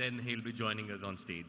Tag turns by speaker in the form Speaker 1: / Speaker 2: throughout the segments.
Speaker 1: then he'll be joining us on stage.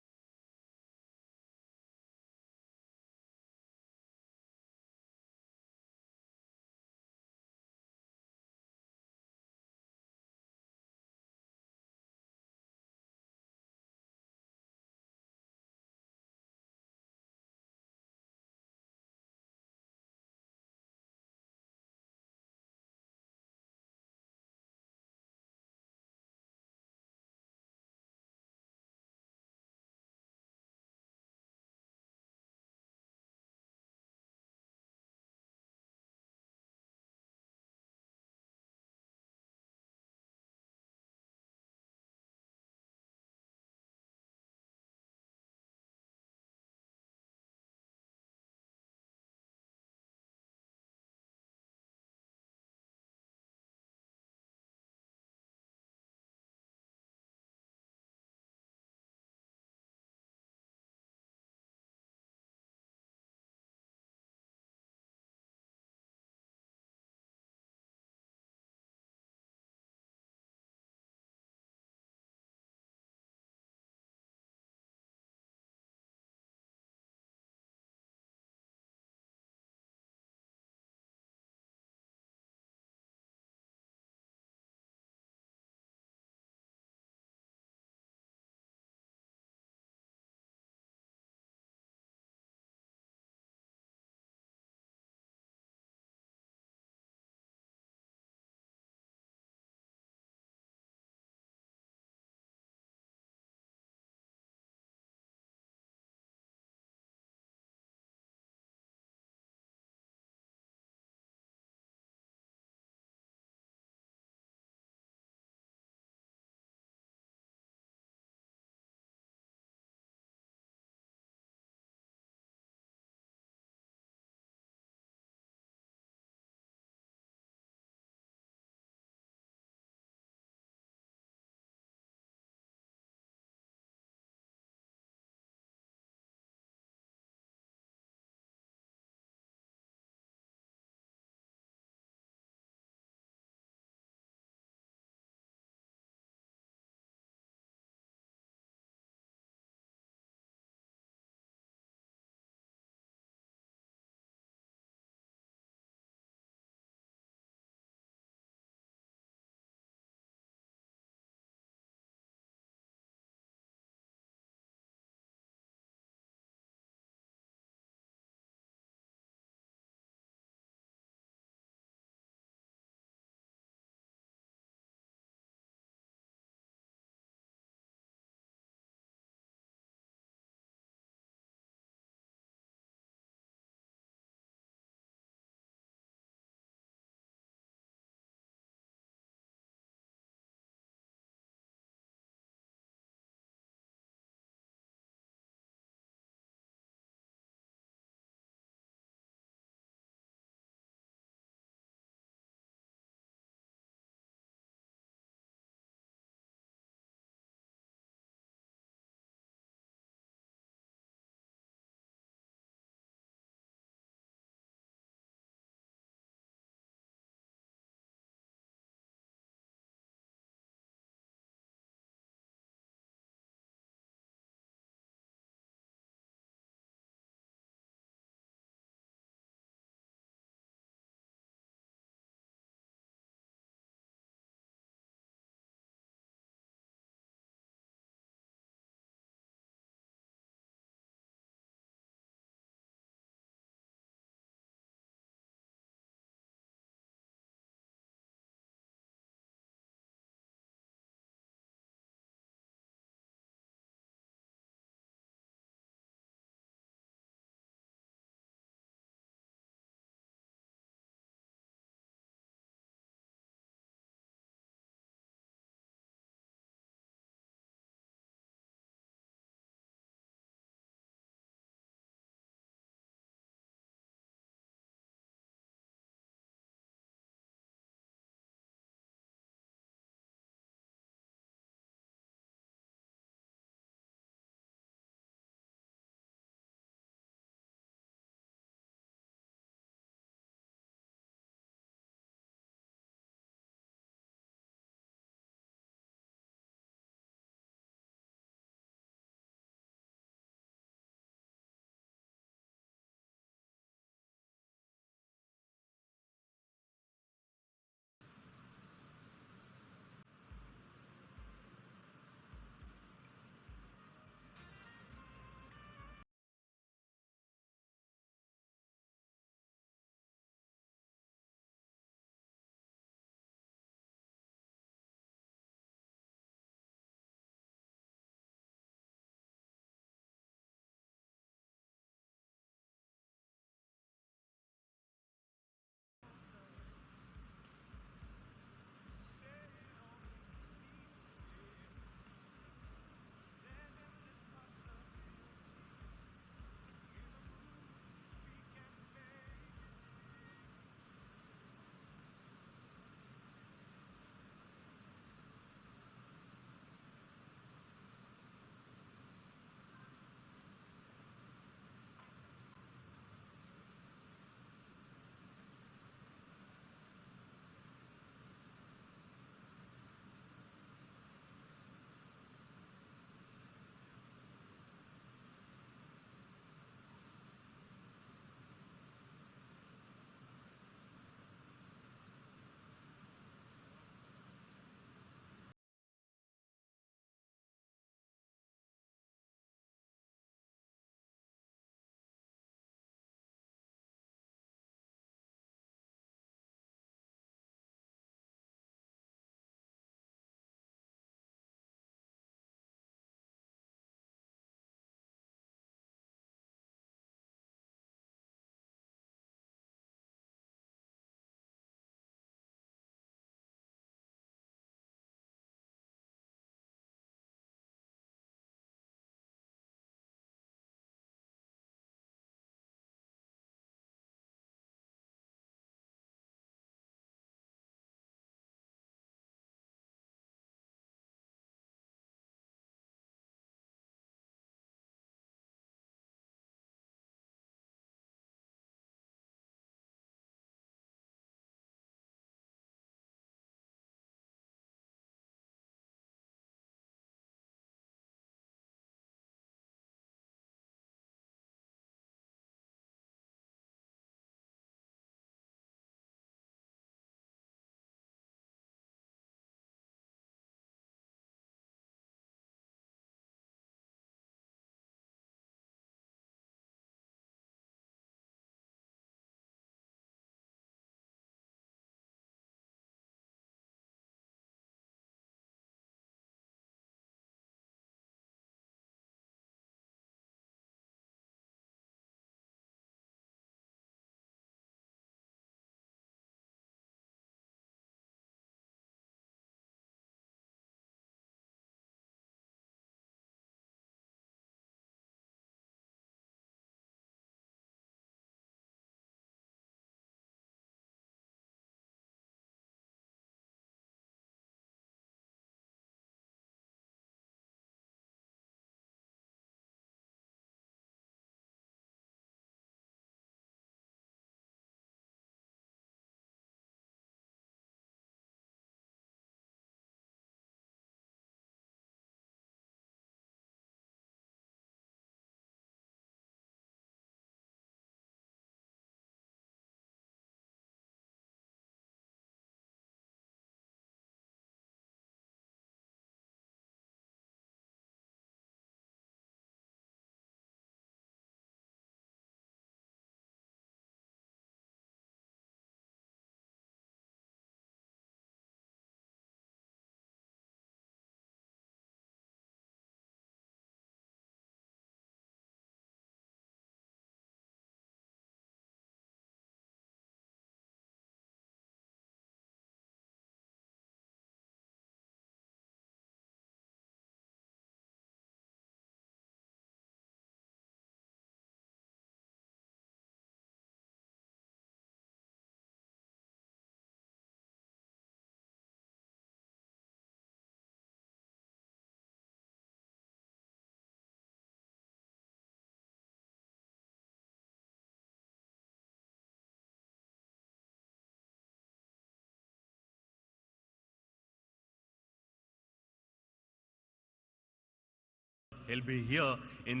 Speaker 1: he'll be here in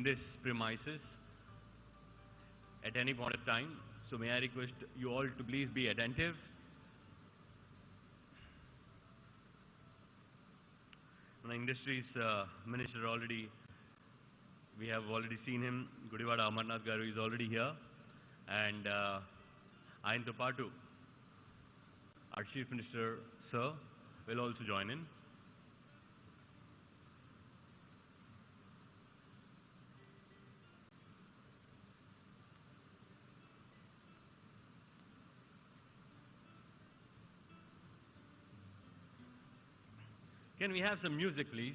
Speaker 1: this premises at any point of time. So may I request you all to please be attentive. Our Industries Minister we have already seen him. Gudivada Amarnath Garu is already here, and Ayanto Patu, our Chief Minister, sir, will also join in. Can we have some music, please?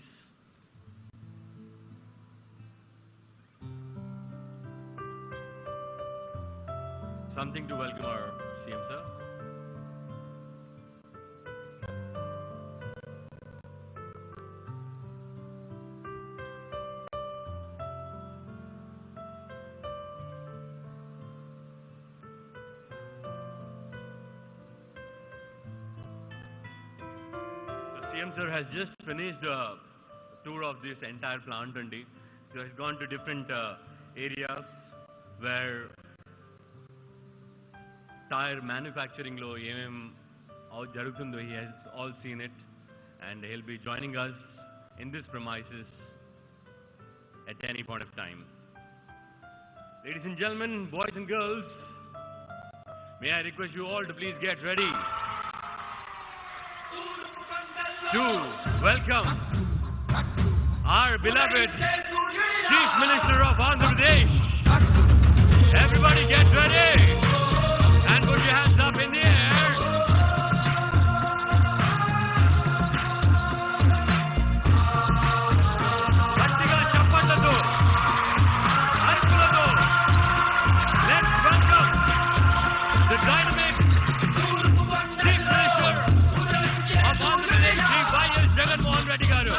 Speaker 1: Something to welcome our CM, sir. CM sir has just finished a tour of this entire plant only. So he's gone to different areas where tire manufacturing lo jarugutundo. He has all seen it, and he'll be joining us in this premises at any point of time. Ladies and gentlemen, boys and girls, may I request you all to please get ready to welcome our beloved Chief Minister of Andhra Pradesh. Everybody get ready and put your hands up in the air. Gattiga chappalato, arpulato. Let's welcome the dynamic Chief Minister of Andhra Pradesh, Sri Y.S. Jagannath Reddy Garu.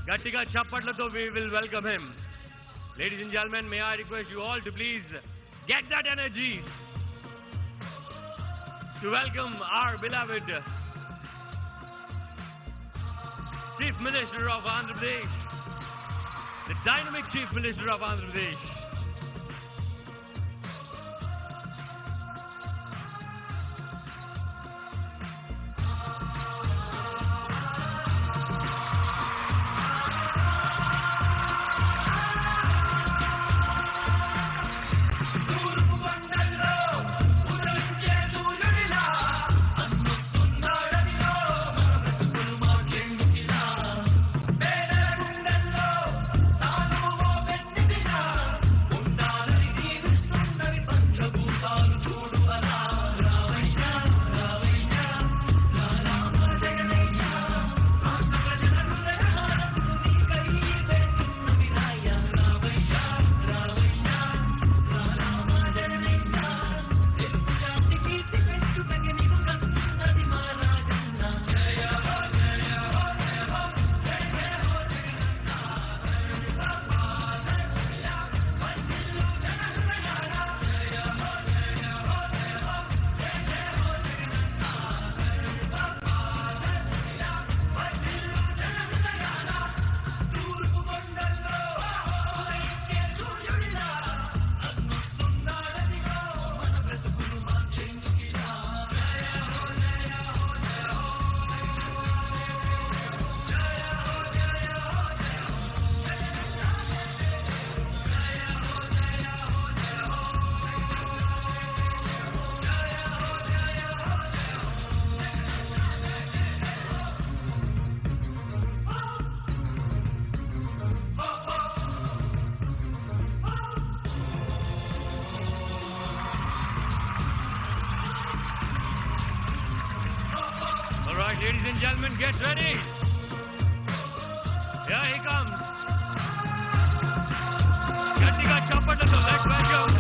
Speaker 1: Gattiga chappalato, we will welcome him. Ladies and gentlemen, may I request you all to please get that energy to welcome our beloved Chief Minister of Andhra Pradesh, the dynamic Chief Minister of Andhra Pradesh. Ladies and gentlemen, get ready. Here he comes. Gatiga chappatlato, let's welcome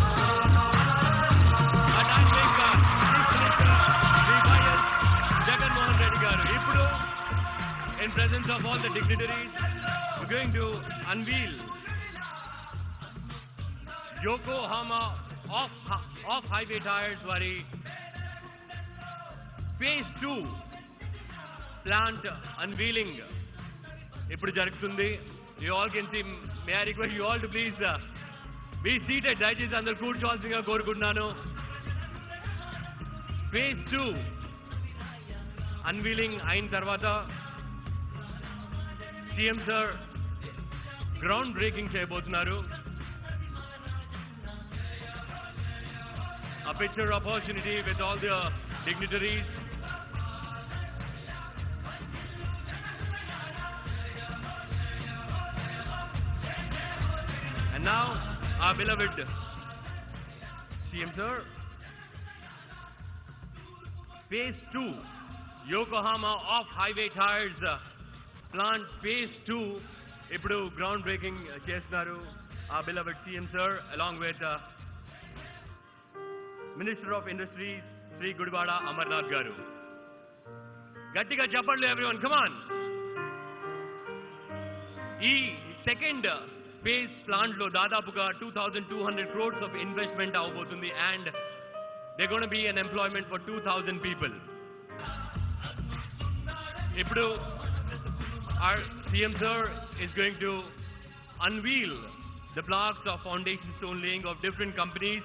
Speaker 1: our dynamic Chief Minister, Sri Y.S. Jagan Mohan Reddy garu. Ippudu, in presence of all the dignitaries, we're going to unveil Yokohama off-highway tires vari Phase 2 plant unveiling. Ippudu jarugutundi. You all can see. May I request you all to please be seated. Dayachesi andaru కూర్చోవాల్సిందిగా కోరుకుంటున్నాను. Phase 2 unveiling అయిన తర్వాత CM sir ground breaking చేయబోతున్నారు. A picture opportunity with all the dignitaries. And now, our beloved CM sir, Phase 2, Yokohama off-highway tires plant Phase 2, ippudu ground breaking chestunaru. Our beloved CM sir, along with Minister of Industries, Sri Gudivada Amarnath garu. Gattiga chappallu everyone, come on. Ee second phase plant lo dadapuga 2,200 crores of investment avbotundi, and they're going to be an employment for 2,000 people. Ippudu our CM sir is going to unveil the blocks of foundation stone laying of different companies,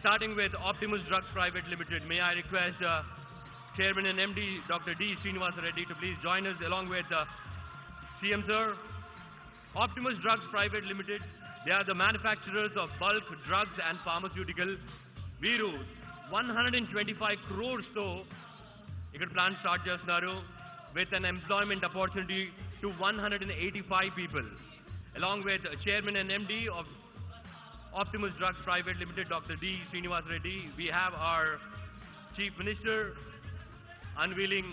Speaker 1: starting with Optimus Drugs Private Limited. May I request Chairman and MD Dr. D. Srinivasa Reddy to please join us along with CM sir. Optimus Drugs Private Limited, they are the manufacturers of bulk drugs and pharmaceutical. Veeru 125 crores to ikkada plant start chestunaru with an employment opportunity to 185 people. Along with Chairman and MD of Optimus Drugs Private Limited, Dr. D. Srinivasa Reddy, we have our Chief Minister unveiling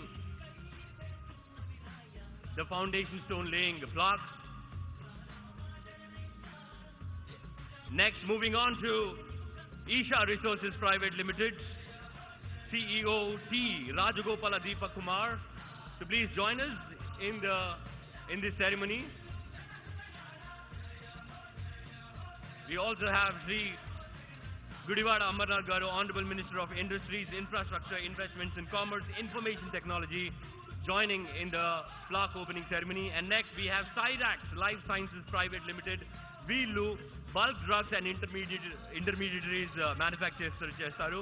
Speaker 1: the foundation stone laying block. Next, moving on to Isha Resources Private Limited, CEO T. Rajagopala Deepak Kumar, to please join us in this ceremony. We also have Sri Gudivada Amarnath garu, Honorable Minister of Industries, Infrastructure, Investments and Commerce, Information Technology, joining in the plaque opening ceremony. And next we have Cyrax Life Sciences Private Limited, Veelu bulk drugs and intermediaries manufacturers chestaru,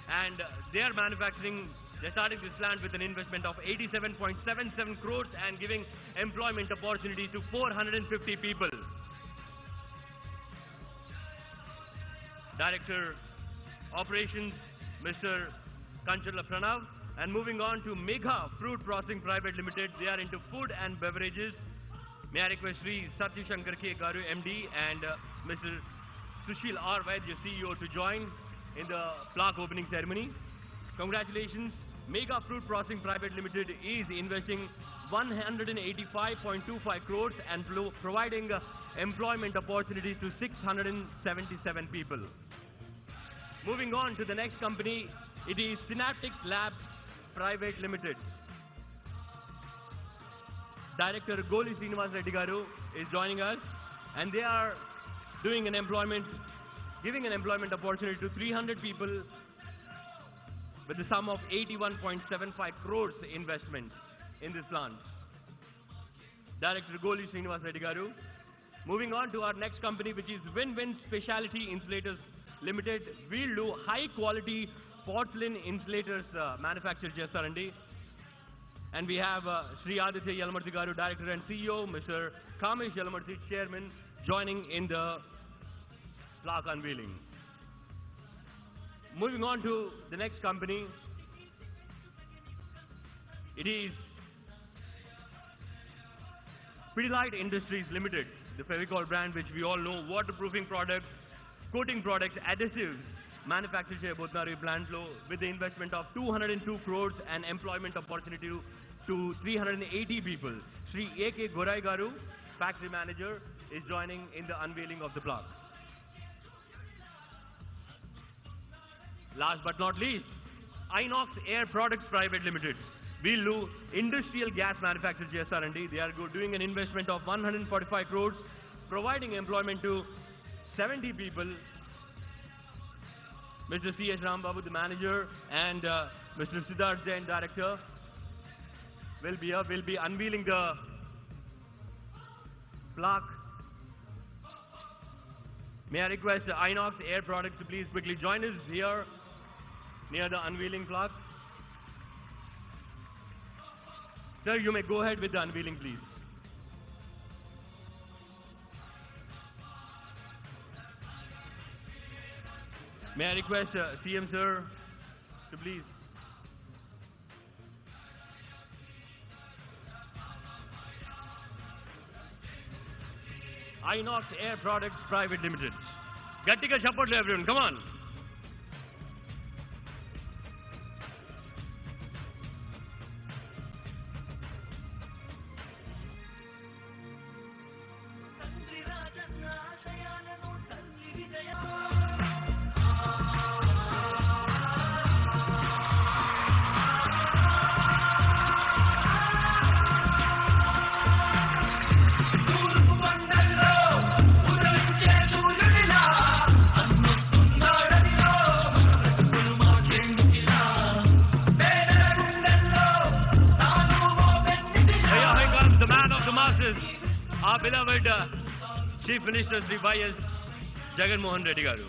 Speaker 1: and they are manufacturing. They're starting this plant with an investment of 87.77 crores and giving employment opportunity to 450 people. Director Operations, Mr. Kanchala Pranav. And moving on to Megha Fruit Processing Private Limited, they are into food and beverages. May I request Sri Satya Shankar K. Garu, MD, and Mr. Sushil R. Vaidya, CEO, to join in the plaque opening ceremony. Congratulations. Megha Fruit Processing Private Limited is investing 185.25 crores and providing employment opportunities to 677 people. Moving on to the next company, it is Synaptics Labs Private Limited. Director Goli Srinivasa Reddy garu is joining us, and they are giving an employment opportunity to 300 people with the sum of 81.75 crores investment in this plant. Director Goli Srinivasa Reddy garu. Moving on to our next company, which is Win-Win Specialty Insulators Limited. We'll do high quality porcelain insulators manufacture chestarandi. And we have Sri Aditya Yalamarthi garu, Director and CEO, Mr. Kamesh Yalamarthi, Chairman, joining in the plaque unveiling. Moving on to the next company, it is Pidilite Industries Limited, the Fevicol brand, which we all know, waterproofing products, coating products, adhesives, manufacture చేయబోతున్నారు ఈ ప్లాంట్లో with the investment of 202 crores and employment opportunity to 380 people. Shri A.K. Gorai Garu, factory manager, is joining in the unveiling of the block. Last but not least, Inox Air Products Private Limited. వీళ్ళు industrial gas manufacture చేస్తారండి. They are doing an investment of 145 crores, providing employment to 70 people. Mr. C.S. Rambabu, the manager, and Mr. Siddharth Jain, director, will be unveiling the plaque. May I request Inox Air Products to please quickly join us here near the unveiling plaque. Sir, you may go ahead with the unveiling, please. May I request CM sir to please. Inox Air Products Private Limited. Gattiga support everyone, come on. Our beloved Chief Minister Sri Y.S. Jagan Mohan Reddy Garu.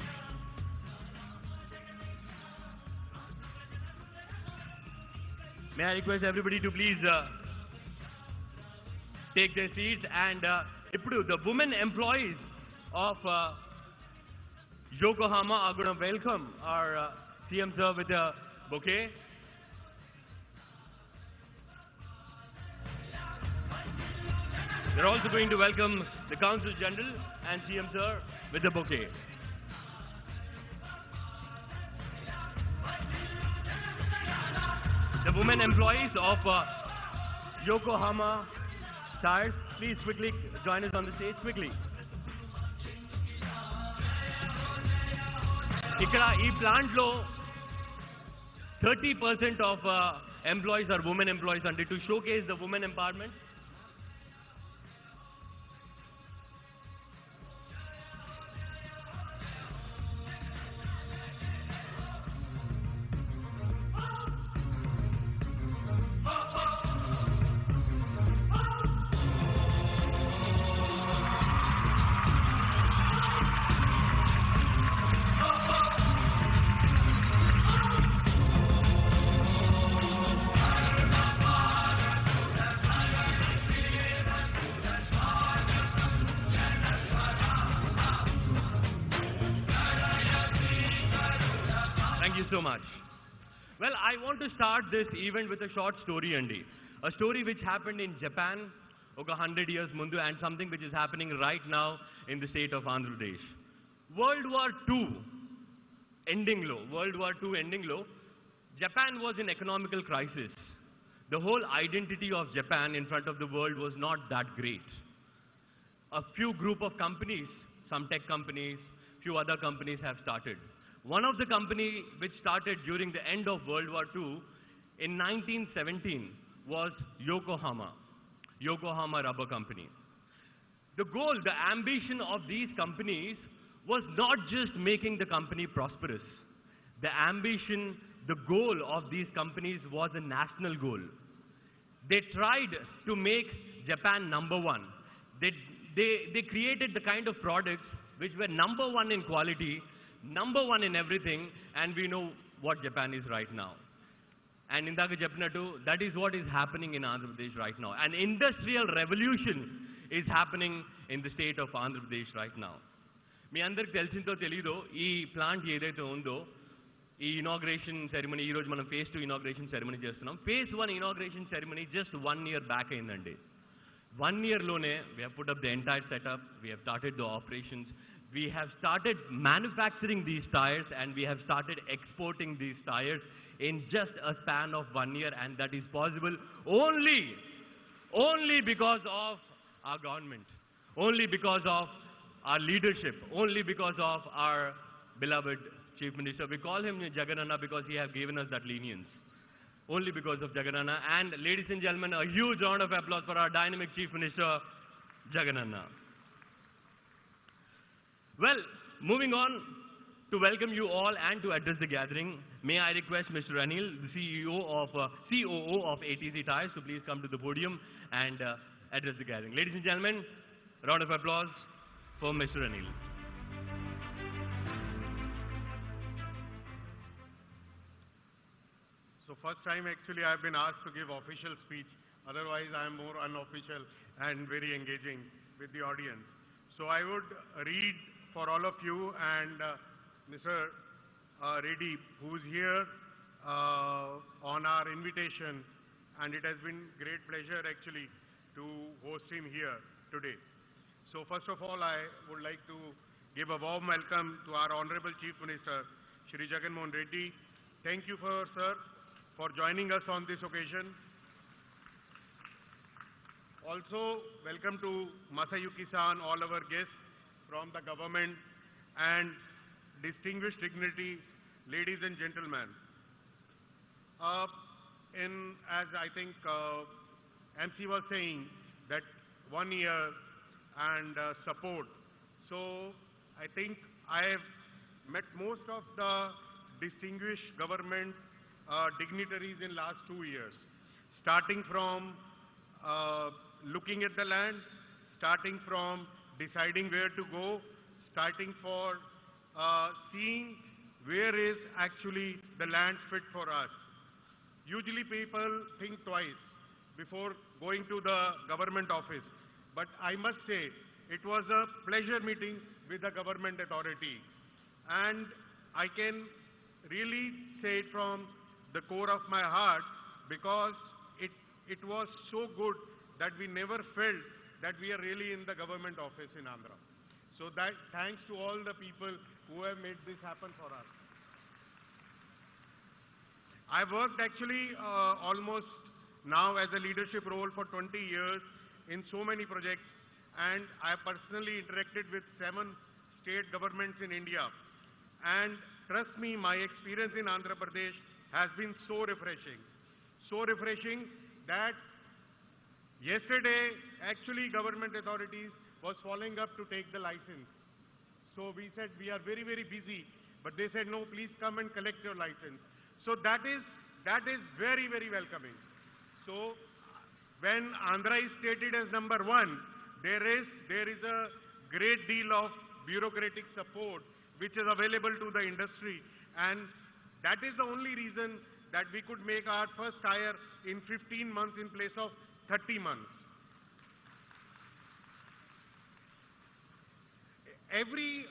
Speaker 1: May I request everybody to please take their seats, and the women employees of Yokohama are going to welcome our CM sir with a bouquet. They're also going to welcome the Consul General and CM sir with a bouquet. The women employees of Yokohama Tires, please quickly join us on the stage quickly. ఇక్కడ ఈ plant లో 30% of employees are women employees, and to showcase the women empowerment, so much. Well, I want to start this event with a short story, Andy. A story which happened in Japan over 100 years mundu, and something which is happening right now in the state of Andhra Pradesh. World War II ending low, Japan was in economical crisis. The whole identity of Japan in front of the world was not that great. A few group of companies, some tech companies, few other companies have started. One of the company which started during the end of World War II in 1917 was Yokohama Rubber Company. The goal, the ambition of these companies was not just making the company prosperous. The ambition, the goal of these companies was a national goal. They tried to make Japan number one. They created the kind of products which were number one in quality, number one in everything, and we know what Japan is right now. And indaka cheppinattu, that is what is happening in Andhra Pradesh right now. An industrial revolution is happening in the state of Andhra Pradesh right now. మీ అందరికి తెలిసిందో తెలీదో, ఈ plant ఏదైతే ఉందో, ఈ inauguration ceremony, ఈరోజు మనం phase 2 inauguration ceremony చేస్తున్నాం. phase 1 inauguration ceremony just 1 year back అయిందండి. 1 year లోనే we have put up the entire setup, we have started the operations. We have started manufacturing these tires and we have started exporting these tires in just a span of 1 year, and that is possible only because of our government, only because of our leadership, only because of our beloved Chief Minister. We call him Jagananna because he has given us that lenience. Only because of Jagananna. And ladies and gentlemen, a huge round of applause for our dynamic Chief Minister, Jagananna. Well, moving on to welcome you all and to address the gathering, may I request Mr. Anil, the COO of ATC Tires, to please come to the podium and address the gathering. Ladies and gentlemen, round of applause for Mr. Anil.
Speaker 2: So first time actually I've been asked to give official speech. Otherwise I am more unofficial and very engaging with the audience. So I would read for all of you and Mr. Reddy, who's here on our invitation, and it has been great pleasure actually to host him here today. So first of all, I would like to give a warm welcome to our Honorable Chief Minister, Shri Jagan Mohan Reddy. Thank you, sir, for joining us on this occasion. Also, welcome to Masayuki-san, all our guests from the government, and distinguished dignity, ladies and gentlemen. As I think MC was saying, that 1 year and support. So I think I have met most of the distinguished government dignitaries in last 2 years, starting from looking at the land, starting from deciding where to go, starting for seeing where is actually the land fit for us. Usually people think twice before going to the government office, but I must say it was a pleasure meeting with the government authority, and I can really say it from the core of my heart, because it was so good that we never felt that we are really in the government office in Andhra. So that thanks to all the people who have made this happen for us. I've worked actually almost now as a leadership role for 20 years in so many projects, and I have personally interacted with 7 state governments in India. And trust me, my experience in Andhra Pradesh has been so refreshing that yesterday actually government authorities was following up to take the license. So we said we are very, very busy, but they said no, please come and collect your license. So that is very, very welcoming. So when Andhra is stated as number 1, there is a great deal of bureaucratic support which is available to the industry, and that is the only reason that we could make our first tire in 15 months in place of 30 months. Every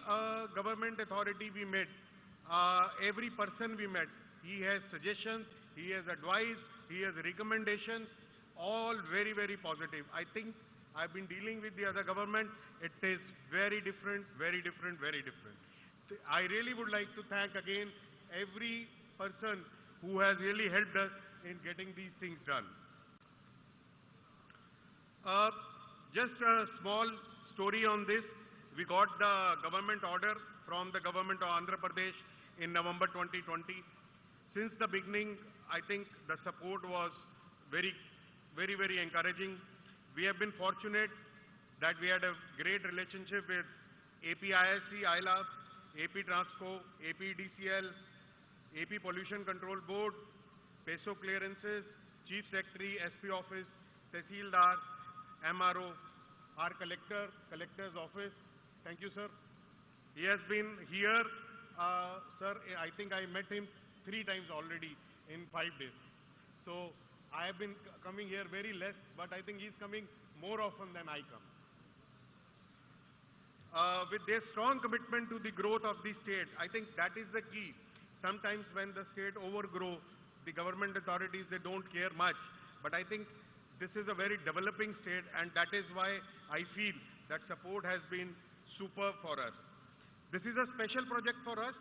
Speaker 2: government authority we met, every person we met, he has suggestions, he has advice, he has recommendations, all very, very positive. I think I've been dealing with the other government, it is very different, very different, very different. I really would like to thank again every person who has really helped us in getting these things done. Just a small story on this. We got the government order from the government of Andhra Pradesh in November 2020. Since the beginning, I think the support was very, very, very encouraging. We have been fortunate that we had a great relationship with APISC, ILAB, AP Transco, APDCL, AP Pollution Control Board, PESO clearances, Chief Secretary, SP Office, Tehsildar, MRO, our Collector's Office. Thank you, sir. He has been here, sir, I think I met him 3 times already in 5 days. So I have been coming here very less, but I think he's coming more often than I come. With their strong commitment to the growth of the state, I think that is the key. Sometimes when the state overgrow, the government authorities, they don't care much. But I think this is a very developing state, and that is why I feel that support has been superb for us. This is a special project for us,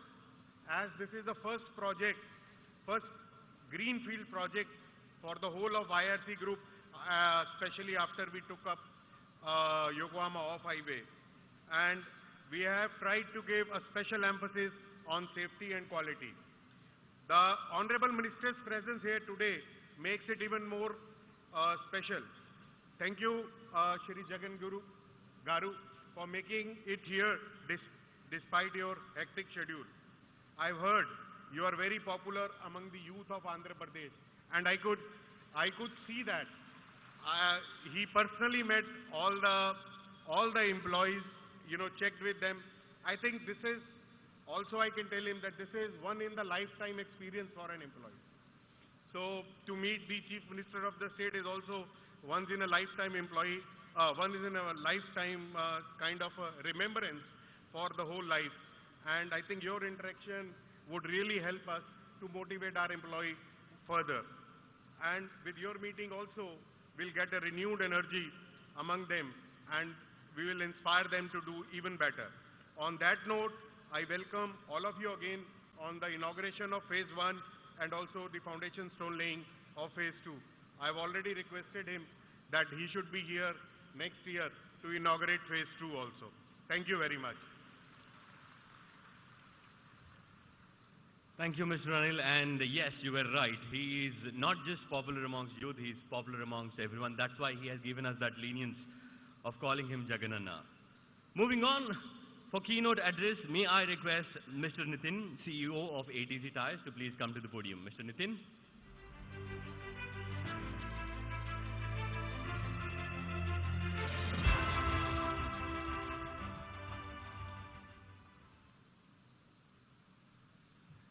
Speaker 2: as this is the first project, first greenfield project for the whole of IRC group, especially after we took up Yokohama off-highway. And we have tried to give a special emphasis on safety and quality. The Honorable Minister's presence here today makes it even more special. Thank you, Shri Jagan Garu, for making it here despite your hectic schedule. I've heard you are very popular among the youth of Andhra Pradesh, and I could see that. He personally met all the employees, checked with them. I think this is also, I can tell him that this is one in the lifetime experience for an employee. So to meet the Chief Minister of the state is also once in a lifetime kind of a remembrance for the whole life. And I think your interaction would really help us to motivate our employee further. And with your meeting also, we'll get a renewed energy among them, and we will inspire them to do even better. On that note, I welcome all of you again on the inauguration of Phase 1 and also the foundation stone laying of Phase 2. I've already requested him that he should be here next year to inaugurate Phase 2 also. Thank you very much.
Speaker 1: Thank you, Mr. Anil. And yes, you were right. He is not just popular amongst youth, he is popular amongst everyone. That's why he has given us that lenience of calling him Jagananna. Moving on, for keynote address, may I request Mr. Nitin, CEO of ATC Tires, to please come to the podium. Mr. Nitin.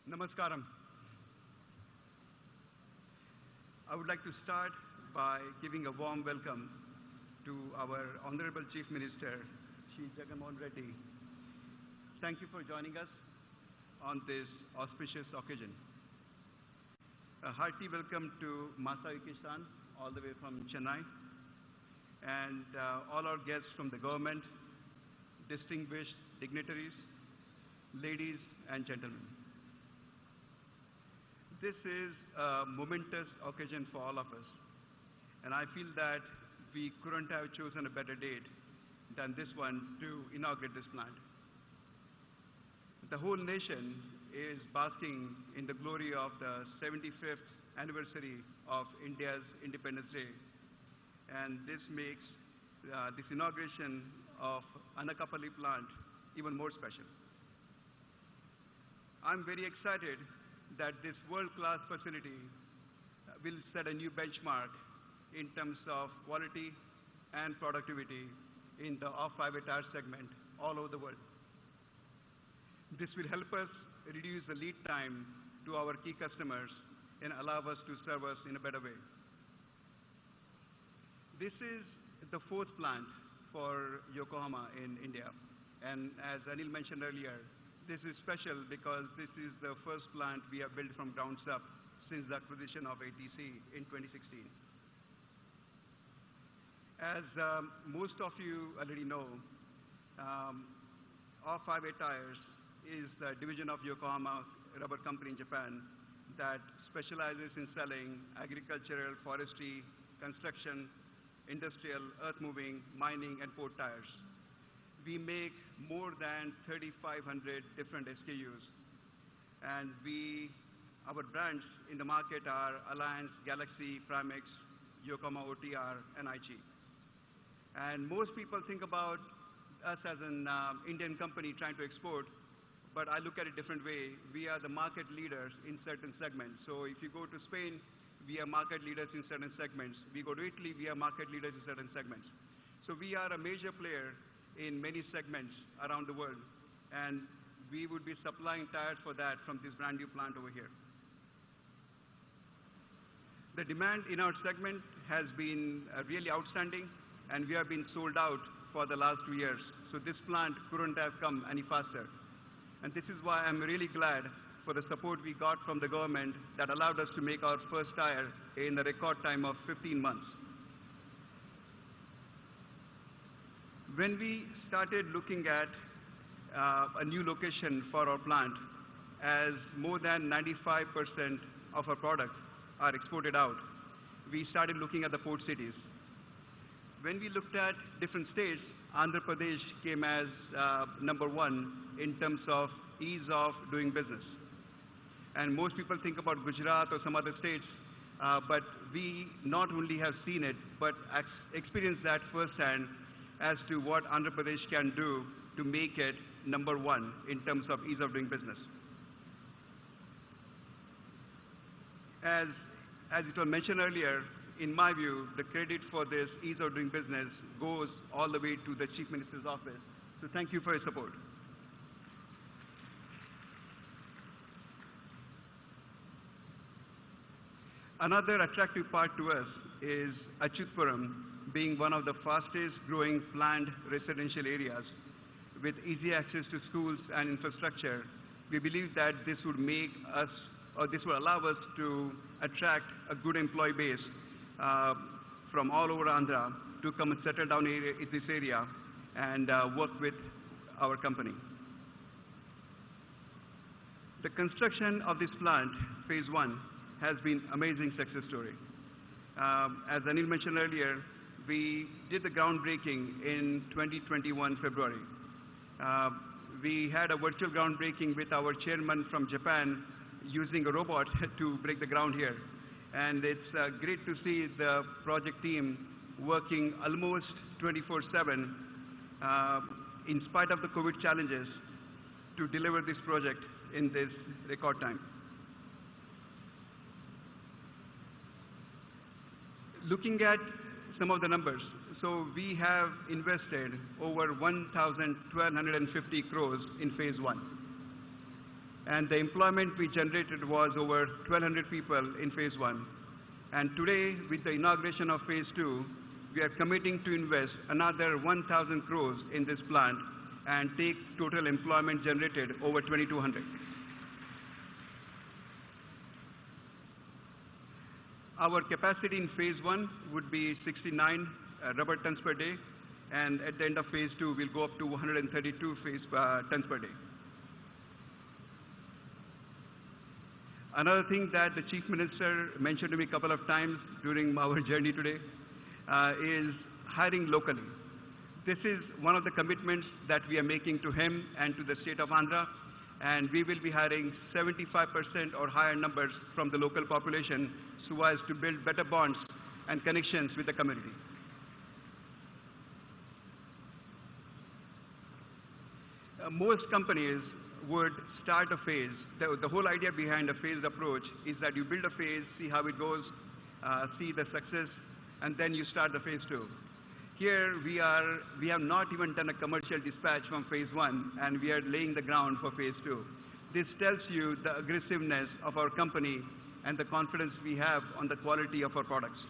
Speaker 3: Namaskaram. I would like to start by giving a warm welcome to our Honorable Chief Minister, Shri Jagannath Reddy. Thank you for joining us on this auspicious occasion. A hearty welcome to Masayuki-san, all the way from Chennai, and all our guests from the government, distinguished dignitaries, ladies and gentlemen. This is a momentous occasion for all of us, and I feel that we couldn't have chosen a better date than this one to inaugurate this plant. The whole nation is basking in the glory of the 75th anniversary of India's Independence Day, and this makes this inauguration of Anakapalli plant even more special. I'm very excited that this world-class facility will set a new benchmark in terms of quality and productivity in the off-highway tire segment all over the world. This will help us reduce the lead time to our key customers and allow us to serve us in a better way. This is the fourth plant for Yokohama in India, and as Anil mentioned earlier, this is special because this is the first plant we have built from ground up since the acquisition of ATC in 2016. As most of you already know, Off-Highway Tires is a division of Yokohama Rubber Company in Japan that specializes in selling agricultural, forestry, construction, industrial, earth-moving, mining, and port tires. We make more than 3,500 different SKUs, and our brands in the market are Alliance, Galaxy, Primex, Yokohama OTR, and IG. And most people think about us as an Indian company trying to export, but I look at it a different way. We are the market leaders in certain segments. So if you go to Spain, we are market leaders in certain segments. We go to Italy, we are market leaders in certain segments. So we are a major player in many segments around the world, and we would be supplying tires for that from this brand new plant over here. The demand in our segment has been really outstanding, and we have been sold out for the last 2 years. So this plant couldn't have come any faster. And this is why I'm really glad for the support we got from the government that allowed us to make our first tire in a record time of 15 months. When we started looking at a new location for our plant, as more than 95% of our products are exported out. We started looking at the port cities. When we looked at different states, Andhra Pradesh came as number one in terms of ease of doing business. And most people think about Gujarat or some other states, but we not only have seen it, but experienced that firsthand as to what Andhra Pradesh can do to make it number one in terms of ease of doing business. As it was mentioned earlier, in my view, the credit for this ease of doing business goes all the way to the Chief Minister's office. So thank you for your support. Another attractive part to us is Achutpuram being one of the fastest growing planned residential areas with easy access to schools and infrastructure. We believe that this would make us, or this will allow us to attract a good employee base from all over Andhra to come and settle down in this area and work with our company. The construction of this plant, phase one, has been an amazing success story. As Anil mentioned earlier, we did the groundbreaking in 2021 February. We had a virtual groundbreaking with our chairman from Japan using a robot to break the ground here. And it's great to see the project team working almost 24/7 in spite of the COVID challenges to deliver this project in this record time. Looking at some of the numbers, so we have invested over 1,250 crores in phase one. And the employment we generated was over 1,200 people in phase one. And today, with the inauguration of phase two, we are committing to invest another 1,000 crores in this plant and take total employment generated over 2,200. Our capacity in phase one would be 69 rubber tons per day, and at the end of phase two, we'll go up to 132 tons per day. Another thing that the Chief Minister mentioned to me a couple of times during our journey today is hiring locally. This is one of the commitments that we are making to him and to the state of Andhra, and we will be hiring 75% or higher numbers from the local population so as to build better bonds and connections with the community. Most companies would start a phase. The whole idea behind a phased approach is that you build a phase, see how it goes, see the success, and then you start the phase two. Here we have not even done a commercial dispatch from phase one, and we are laying the ground for phase two. This tells you the aggressiveness of our company and the confidence we have on the quality of our products.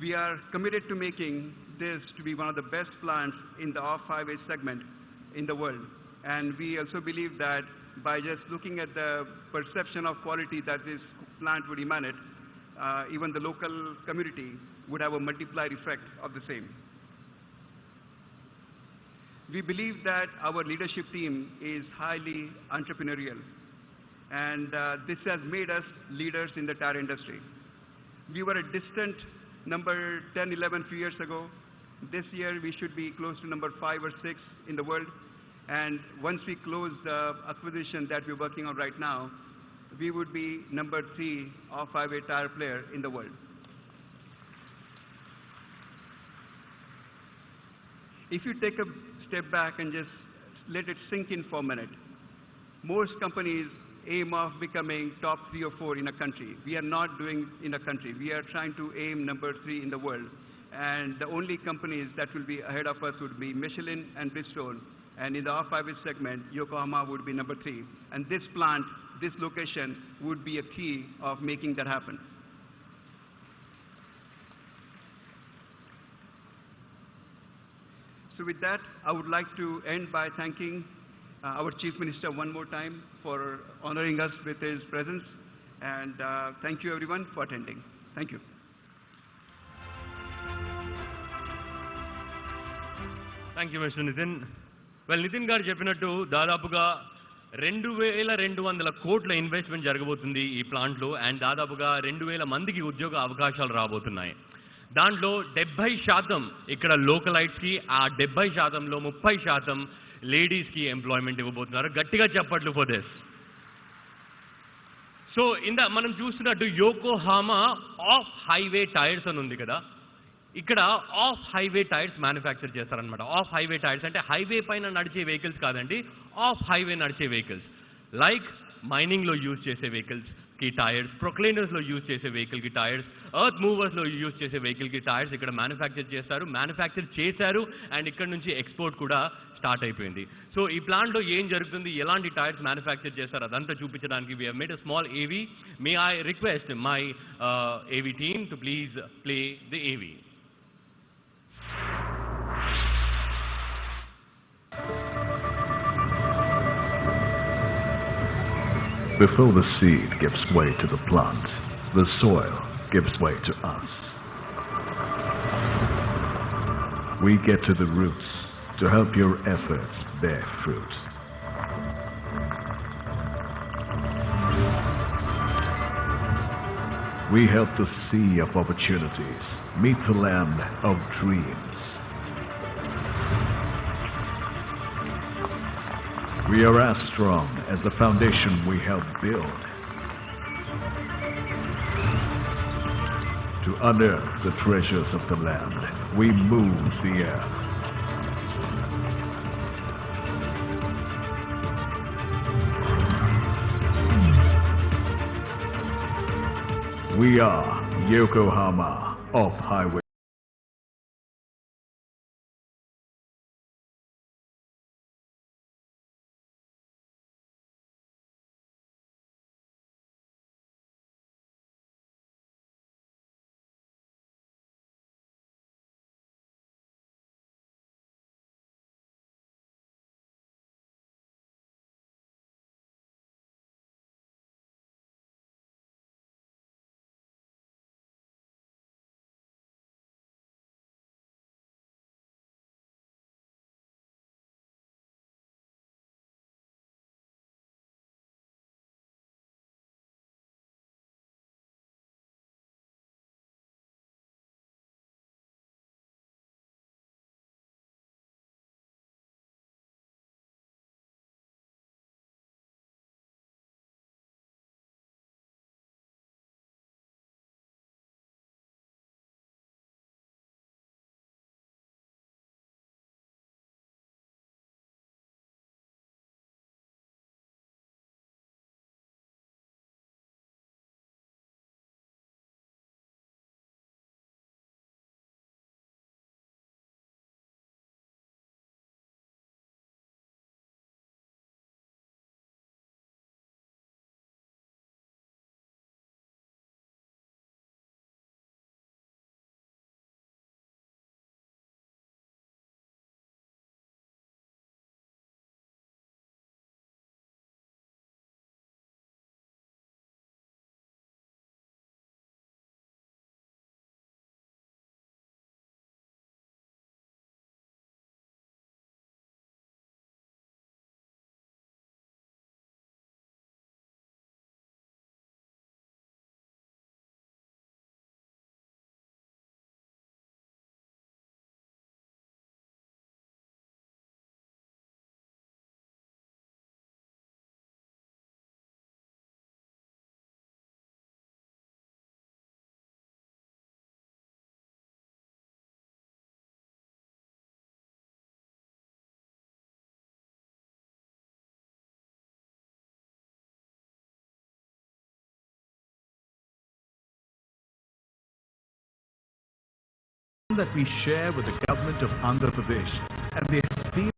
Speaker 3: We are committed to making this to be one of the best plants in the off-highway segment in the world. And we also believe that by just looking at the perception of quality that this plant would emanate, even the local community would have a multiplier effect of the same. We believe that our leadership team is highly entrepreneurial, and this has made us leaders in the tire industry. We were a distant number 10, 11 few years ago. This year we should be close to number 5 or 6 in the world, and once we close the acquisition that we're working on right now, we would be number 3 off-highway tire player in the world. If you take a step back and just let it sink in for a minute, most companies aim of becoming top 3 or 4 in a country. We are not doing in a country. We are trying to aim number 3 in the world. And the only companies that will be ahead of us would be Michelin and Bridgestone. And in the off-highway segment, Yokohama would be number 3. And this plant, this location, would be a key of making that happen. So with that, I would like to end by thanking our Chief Minister one more time for honoring us with his presence. And thank you everyone for attending. Thank you.
Speaker 1: Thank you mister Nitin. Well, Nitin గారు చెప్పినట్టు దాదాపుగా 2200 కోట్ల investment జరగబోతుంది ఈ ప్లాంట్లో, and దాదాపుగా 2000 మందికి ఉద్యోగ అవకాశాలు రాబోతున్నాయి. దాంట్లో 70% ఇక్కడ లోకలైట్స్కి, ఆ 70%లో 30% లేడీస్కి ఎంప్లాయ్మెంట్ ఇవ్వబోతున్నారు. గట్టిగా చెప్పట్లు ఫర్ దిస్. సో మనం చూస్తున్నట్టు యోకోహామా ఆఫ్ హైవే టైర్స్ అని ఉంది కదా, ఇక్కడ ఆఫ్ హైవే టైర్స్ మ్యానుఫ్యాక్చర్ చేస్తారనమాట. ఆఫ్ హైవే టైర్స్ అంటే హైవే పైన నడిచే వెహికల్స్ కాదండి, ఆఫ్ హైవే నడిచే వెహికల్స్. లైక్ మైనింగ్లో యూజ్ చేసే వెహికల్స్కి టైర్స్, ప్రొక్లైనర్స్లో యూజ్ చేసే వెహికల్కి టైర్స్, ఎర్త్ మూవర్స్లో యూజ్ చేసే వెహికల్కి టైర్స్ ఇక్కడ మ్యానుఫ్యాక్చర్ చేశారు అండ్ ఇక్కడ నుంచి ఎక్స్పోర్ట్ కూడా స్టార్ట్ అయిపోయింది. సో ఈ ప్లాంట్లో ఏం జరుగుతుంది, ఎలాంటి టైర్స్ మ్యానుఫ్యాక్చర్ చేస్తారు అదంతా చూపించడానికి we have made a small AV. May I request my AV team to please play the AV.
Speaker 4: Before the seed gives way to the plant, the soil gives way to us. We get to the roots to help your efforts bear fruit. We help the sea of opportunities meet the land of dreams. We are as strong as the foundation we help build. To unearth the treasures of the land, we move the earth. We are Yokohama off highway. That we share with the government of Andhra Pradesh and the esteemed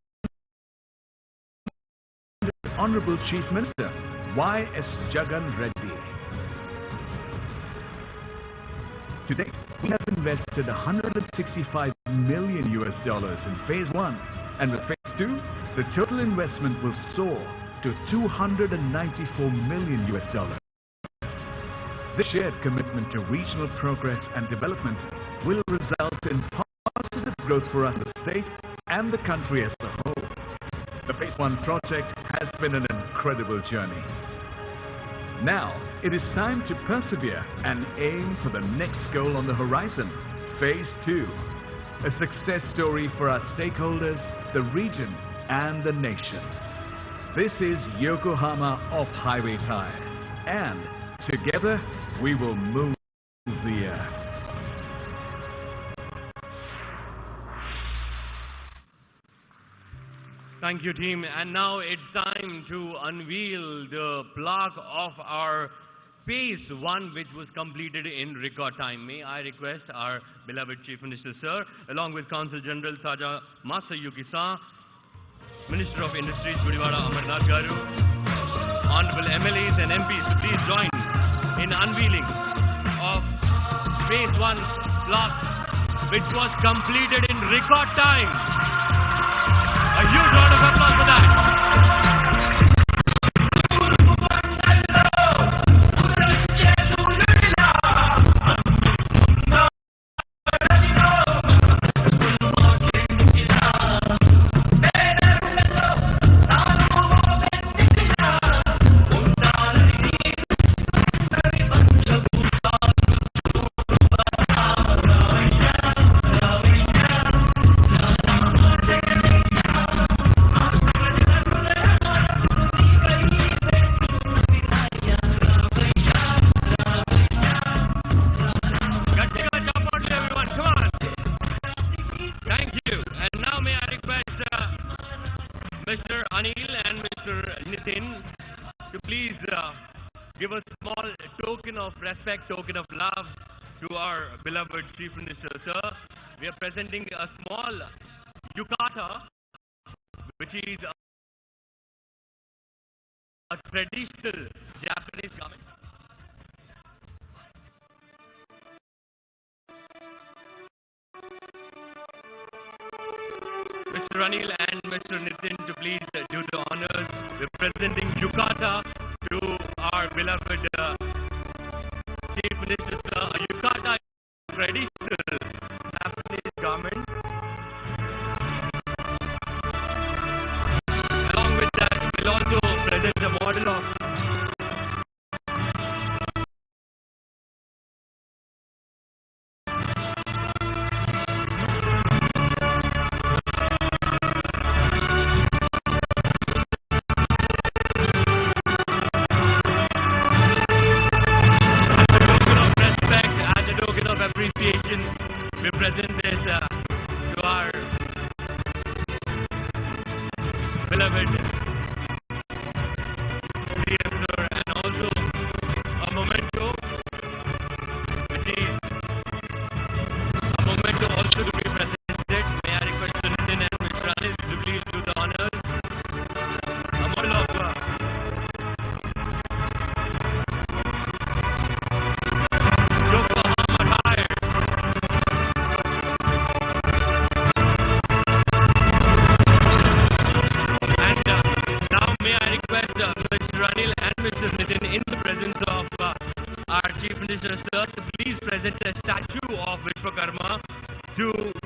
Speaker 4: Honorable Chief Minister Y.S. Jagan Reddy. Today, we have invested $165 million in phase 1, and with phase 2, the total investment will soar to $294 million. This shared commitment to regional progress and development will result in positive growth for us as a state and the country as a whole. The Phase 1 project has been an incredible journey. Now, it is time to persevere and aim for the next goal on the horizon, Phase 2. A success story for our stakeholders, the region, and the nation. This is Yokohama off-highway tire, and together we will move the earth.
Speaker 1: Thank you, team. And now it's time to unveil the plaque of our Phase 1, which was completed in record time. May I request our beloved Chief Minister, sir, along with Consul General Saja Masayuki-san, Minister of Industries, Gudivada Amarnath Garu, Honorable MLAs and MPs to please join in unveiling of Phase 1 plaque, which was completed in record time. A huge round of applause for that. Token of love to our beloved Chief Minister, sir. We are presenting a small yukata, which is a traditional Japanese garment. Mr. Anil and Mr. Nitin to please do the honors. We are presenting yukata to our beloved Chief Minister, sir. A yukata is traditional Japanese garment. Along with that, we'll also present a model of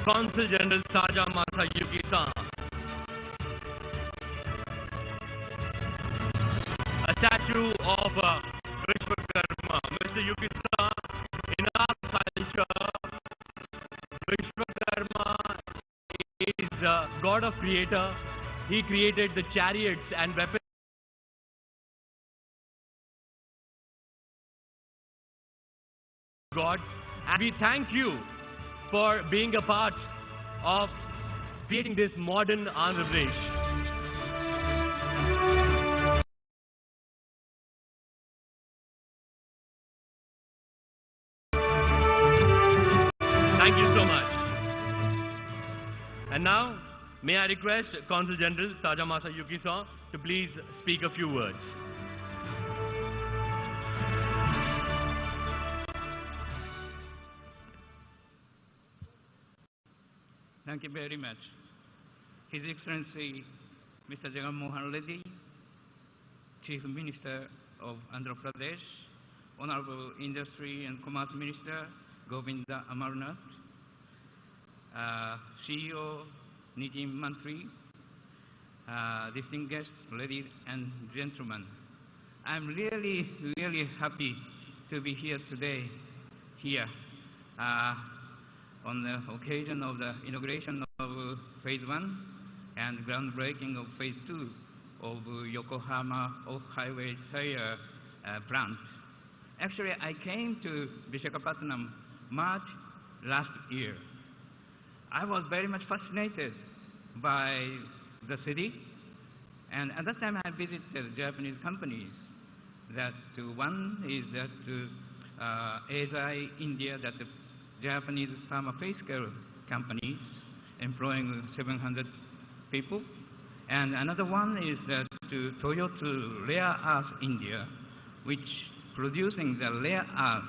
Speaker 1: Consul General Saja Masayuki-san. A statue of Vishwakarma. Mr. Yuki-san, in our culture, Vishwakarma is God of Creator. He created the chariots and weapons. God, and we thank you for being a part of creating this modern Andhra Pradesh. Thank you so much. And now, may I request Consul General Saja Masayuki-san to please speak a few words.
Speaker 5: Thank you very much. His Excellency Mr. Jagan Mohan Reddy, Chief Minister of Andhra Pradesh, Honorable Industry and Commerce Minister Govinda Amarnath, CEO Niji Mantri, distinguished guests, ladies and gentlemen. I'm really, really happy to be here today, on the occasion of the inauguration of Phase 1 and groundbreaking of Phase 2 of Yokohama off-highway tire plant. Actually, I came to Visakhapatnam March last year. I was very much fascinated by the city, and at that time I visited Japanese companies. That one is that Eisai India, that the Japanese pharmaceutical companies employing 700 people, and another one is that Toyota Rare Earth India, which producing the rare earth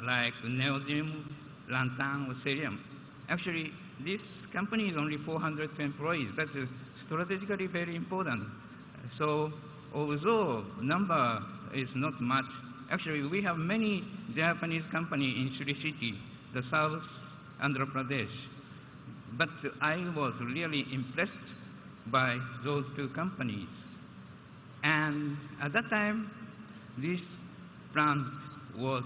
Speaker 5: like neodymium, lanthan, or cerium. Actually, this company is only 400 employees. That's strategically very important. So, although number is not much, actually we have many Japanese companies in Sri City, the South Andhra Pradesh. But I was really impressed by those two companies. And at that time, this plant was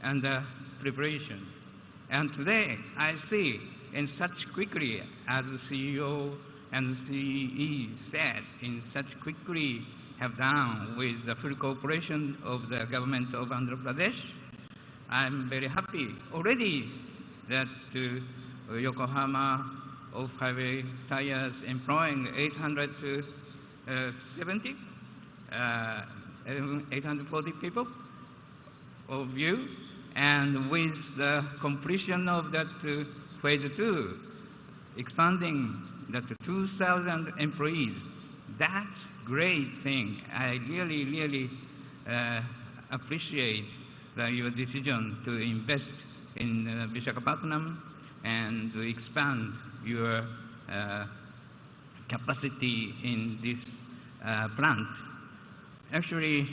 Speaker 5: under preparation. And today, I see in such quickly, as the CEO and CE said, in such quickly have done with the full cooperation of the government of Andhra Pradesh. I'm very happy already that Yokohama off-highway tires employing 840 people of you, and with the completion of that Phase 2, expanding that 2,000 employees, that's great thing. I really, really appreciate your decision to invest in Visakhapatnam and to expand your capacity in this plant. Actually,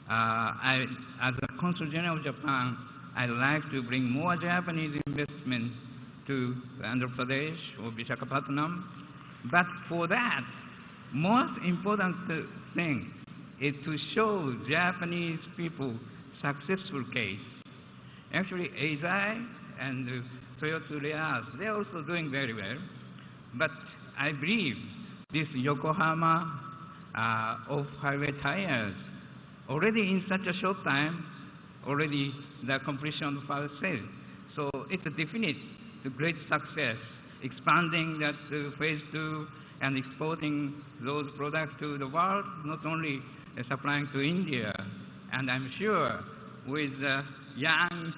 Speaker 5: as a Consul General of Japan, I'd like to bring more Japanese investment to Andhra Pradesh or Visakhapatnam. But for that, most important thing is to show Japanese people successful case. Actually, Eisai and Toyota Rare, they're also doing very well. But I believe this Yokohama off-highway tires, already in such a short time, already the completion of our sales. So it's a definite great success, expanding that Phase 2 and exporting those products to the world, not only supplying to India. And I'm sure with young,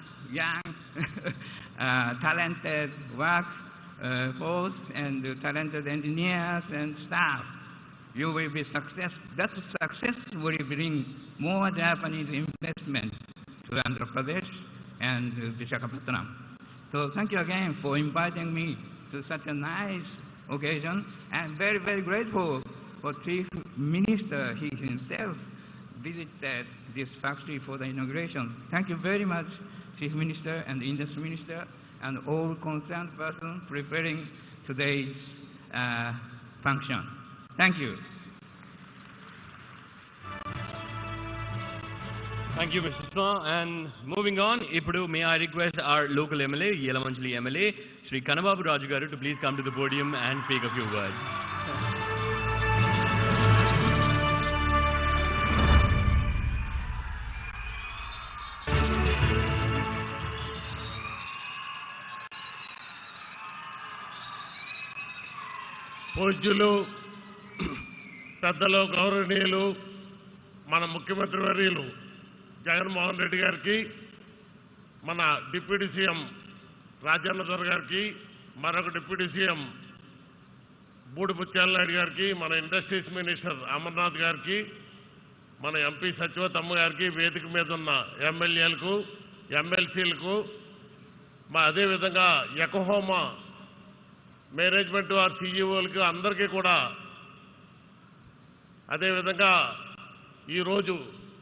Speaker 5: talented workforce and talented engineers and staff, you will be success. That success will bring more Japanese investment to Andhra Pradesh and Visakhapatnam. So thank you again for inviting me to such a nice occasion. I'm very, very grateful for Chief Minister. He himself visited this factory for the inauguration. Thank you very much, Chief Minister and Industry Minister, and all concerned persons preparing today's function. Thank you.
Speaker 1: Thank you, Mr. Sma. And moving on, Ipudu, may I request our local MLA, Yelamanchali MLA, Shri Kanababu Raju garu, to please come to the podium and speak a few words.
Speaker 2: పూజ్యులు పెద్దలు గౌరవనీయులు మన ముఖ్యమంత్రి వర్యులు జగన్మోహన్ రెడ్డి గారికి, మన deputy CM Rajendra గారికి, మరొక డిప్యూటీ సీఎం బూడి ముత్యాల నాయుడు గారికి, మన ఇండస్ట్రీస్ మినిస్టర్ అమర్నాథ్ గారికి, మన ఎంపీ సత్యవతమ్మ గారికి, వేదిక మీద ఉన్న ఎమ్మెల్యేలకు, ఎమ్మెల్సీలకు, అదేవిధంగా యకోహామా మేనేజ్మెంట్ వారి సీఈఓలకు అందరికీ కూడా, అదేవిధంగా ఈరోజు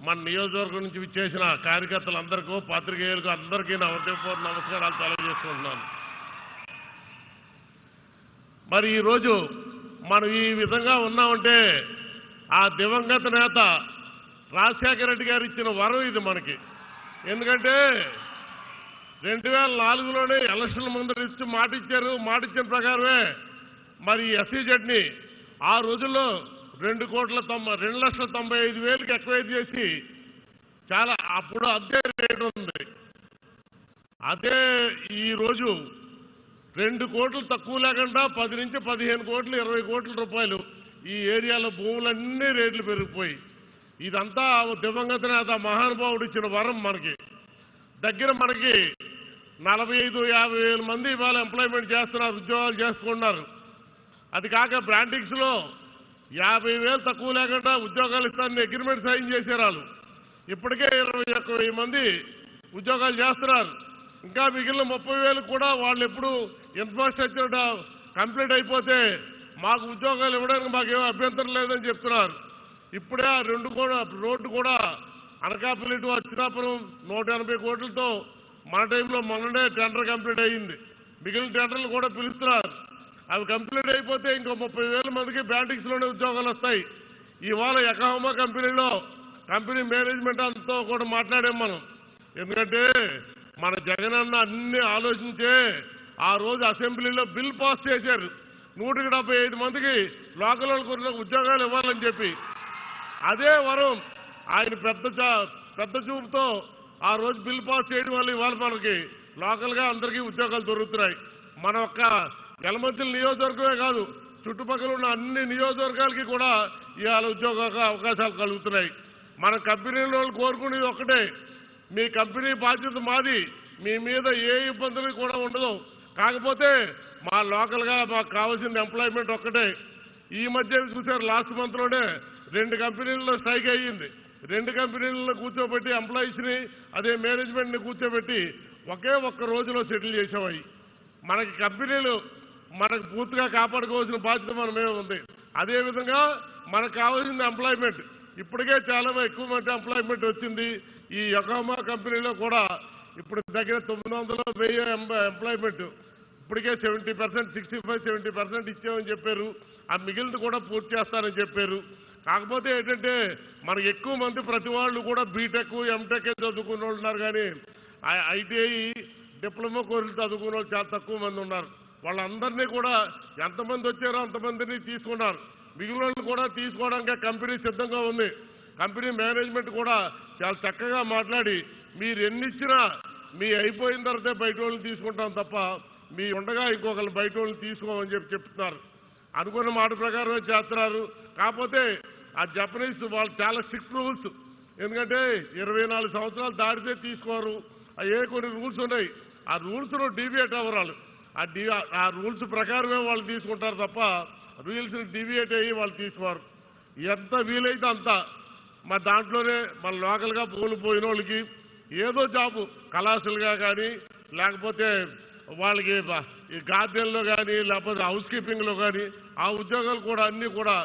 Speaker 2: మన నియోజకవర్గం నుంచి విచ్చేసిన కార్యకర్తలందరికీ, పాత్రికేయులకు అందరికీ నా హృదయపూర్వక నమస్కారాలు తెలియజేసుకుంటున్నాను.
Speaker 6: మరి ఈరోజు మనం ఈ విధంగా ఉన్నామంటే ఆ దివంగత నేత రాజశేఖర రెడ్డి గారు ఇచ్చిన వరం ఇది మనకి. ఎందుకంటే 2004లోనే ఎలక్షన్ ముందు ఇచ్చి మాట ఇచ్చారు. మాట ఇచ్చిన ప్రకారమే మరి ఎస్సీజెడ్ని ఆ రోజుల్లో 2,95,000కి ఎక్వైర్ చేసి చాలా అప్పుడు అదే రేటు ఉంది. అదే ఈరోజు 2 కోట్లు తక్కువ లేకుండా 10 నుంచి 15 కోట్లు 20 కోట్ల రూపాయలు ఈ ఏరియాలో భూములన్నీ రేట్లు పెరిగిపోయి ఇదంతా దివంగత నేత మహానుభావుడు ఇచ్చిన వరం మనకి. దగ్గర మనకి 45-50 వేల మంది ఇవాళ ఎంప్లాయ్మెంట్ చేస్తున్నారు, ఉద్యోగాలు చేసుకుంటున్నారు. అది కాక బ్రాండింగ్స్లో 50,000 తక్కువ లేకుండా ఉద్యోగాలు ఇస్తారని అగ్రిమెంట్ సైన్ చేశారు వాళ్ళు. ఇప్పటికే 21,000 మంది ఉద్యోగాలు చేస్తున్నారు. ఇంకా మిగిలిన 30,000 కూడా వాళ్ళు ఎప్పుడు ఇన్ఫ్రాస్ట్రక్చర్ కంప్లీట్ అయిపోతే మాకు ఉద్యోగాలు ఇవ్వడానికి మాకేమో అభ్యంతరం లేదని చెప్తున్నారు. ఇప్పుడే ఆ రోడ్డు కూడా అనకాపల్లి టు అచ్యుతాపురం 180 కోట్లతో మన టైంలో మొన్ననే టెండర్ కంప్లీట్ అయ్యింది. మిగిలిన టెండర్లు కూడా పిలుస్తున్నారు. అవి కంప్లీట్ అయిపోతే ఇంకో 30,000 మందికి బ్రాండింగ్స్లోనే ఉద్యోగాలు వస్తాయి. ఇవాళ యకోహామా కంపెనీ మేనేజ్మెంట్ అంతా కూడా మాట్లాడాం మనం. ఎందుకంటే మన జగనన్న అన్ని ఆలోచించే ఆ రోజు అసెంబ్లీలో బిల్ పాస్ చేశారు. 175 మందికి లోకల్ వాళ్ళకు ఉద్యోగాలు ఇవ్వాలని చెప్పి. అదే వరం ఆయన పెద్ద చూపుతో ఆ రోజు బిల్ పాస్ చేయడం వల్ల ఇవాళ మనకి లోకల్గా అందరికీ ఉద్యోగాలు దొరుకుతున్నాయి. మన ఒక్క యలమంచిలి నియోజకవర్గమే కాదు, చుట్టుపక్కల ఉన్న అన్ని నియోజకవర్గాలకి కూడా ఇవాళ ఉద్యోగ అవకాశాలు కలుగుతున్నాయి. మన కంపెనీలో కోరుకునేది ఒక్కటే, మీ కంపెనీ బాధ్యత మాది, మీ మీద ఏ ఇబ్బందులు కూడా ఉండదు. కాకపోతే మా లోకల్గా మాకు కావాల్సిన ఎంప్లాయ్మెంట్ ఒక్కటే. ఈ మధ్య చూసారు, లాస్ట్ మంత్లోనే 2 కంపెనీల్లో స్ట్రైక్ అయ్యింది. 2 కంపెనీల్లో కూర్చోబెట్టి ఎంప్లాయీస్ని అదే మేనేజ్మెంట్ని కూర్చోబెట్టి ఒకే ఒక్క రోజులో సెటిల్ చేసామవి. మనకి కంపెనీలు మనకు పూర్తిగా కాపాడుకోవాల్సిన బాధ్యత మన మీద ఉంది. అదేవిధంగా మనకు కావాల్సిన ఎంప్లాయ్మెంట్ ఇప్పటికే చాలా ఎక్కువ మంది ఎంప్లాయ్మెంట్ వచ్చింది. ఈ యోకోహామా కంపెనీలో కూడా ఇప్పుడు దగ్గర 900-1000 ఎంప్లాయ్మెంట్ ఇప్పటికే 70%, 65-70% ఇచ్చామని చెప్పారు. ఆ మిగిలిన కూడా పూర్తి చేస్తారని చెప్పారు. కాకపోతే ఏంటంటే మనకి ఎక్కువ మంది ప్రతి వాళ్ళు కూడా బీటెక్, ఎంటెక్ చదువుకున్న వాళ్ళు ఉన్నారు. కానీ ఐటీఐ, డిప్లొమా కోర్సులు చదువుకున్న వాళ్ళు చాలా తక్కువ మంది ఉన్నారు. వాళ్ళందరినీ కూడా ఎంతమంది వచ్చారో అంతమందిని తీసుకున్నారు. మిగిలిన కూడా తీసుకోవడానికి కంపెనీ సిద్ధంగా ఉంది. కంపెనీ మేనేజ్మెంట్ కూడా చాలా చక్కగా మాట్లాడి మీరు ఎన్ని ఇచ్చినా మీ అయిపోయిన తర్వాతే బయట వాళ్ళని తీసుకుంటాం తప్ప మీ ఉండగా ఇంకొకరు బయట వాళ్ళని తీసుకోమని చెప్తున్నారు. అనుకున్న మాట ప్రకారమే చేస్తున్నారు. కాకపోతే ఆ జపనీస్ వాళ్ళు చాలా స్ట్రిక్ట్ రూల్స్. ఎందుకంటే 24 సంవత్సరాలు దాటితే తీసుకోరు. కొన్ని రూల్స్ ఉన్నాయి. ఆ రూల్స్ను డీవియేట్ అవ్వరాలు. ఆ రూల్స్ ప్రకారమే వాళ్ళు తీసుకుంటారు తప్ప రూల్స్ని డీవియేట్ అయ్యి వాళ్ళు తీసుకోరు. ఎంత వీలైతే అంత మరి దాంట్లోనే మన లోకల్గా పోయిన వాళ్ళకి ఏదో జాబు కళాశాలుగా కానీ లేకపోతే వాళ్ళకి ఈ గార్డెన్లో కానీ లేకపోతే హౌస్ కీపింగ్లో కానీ ఆ ఉద్యోగాలు కూడా అన్నీ కూడా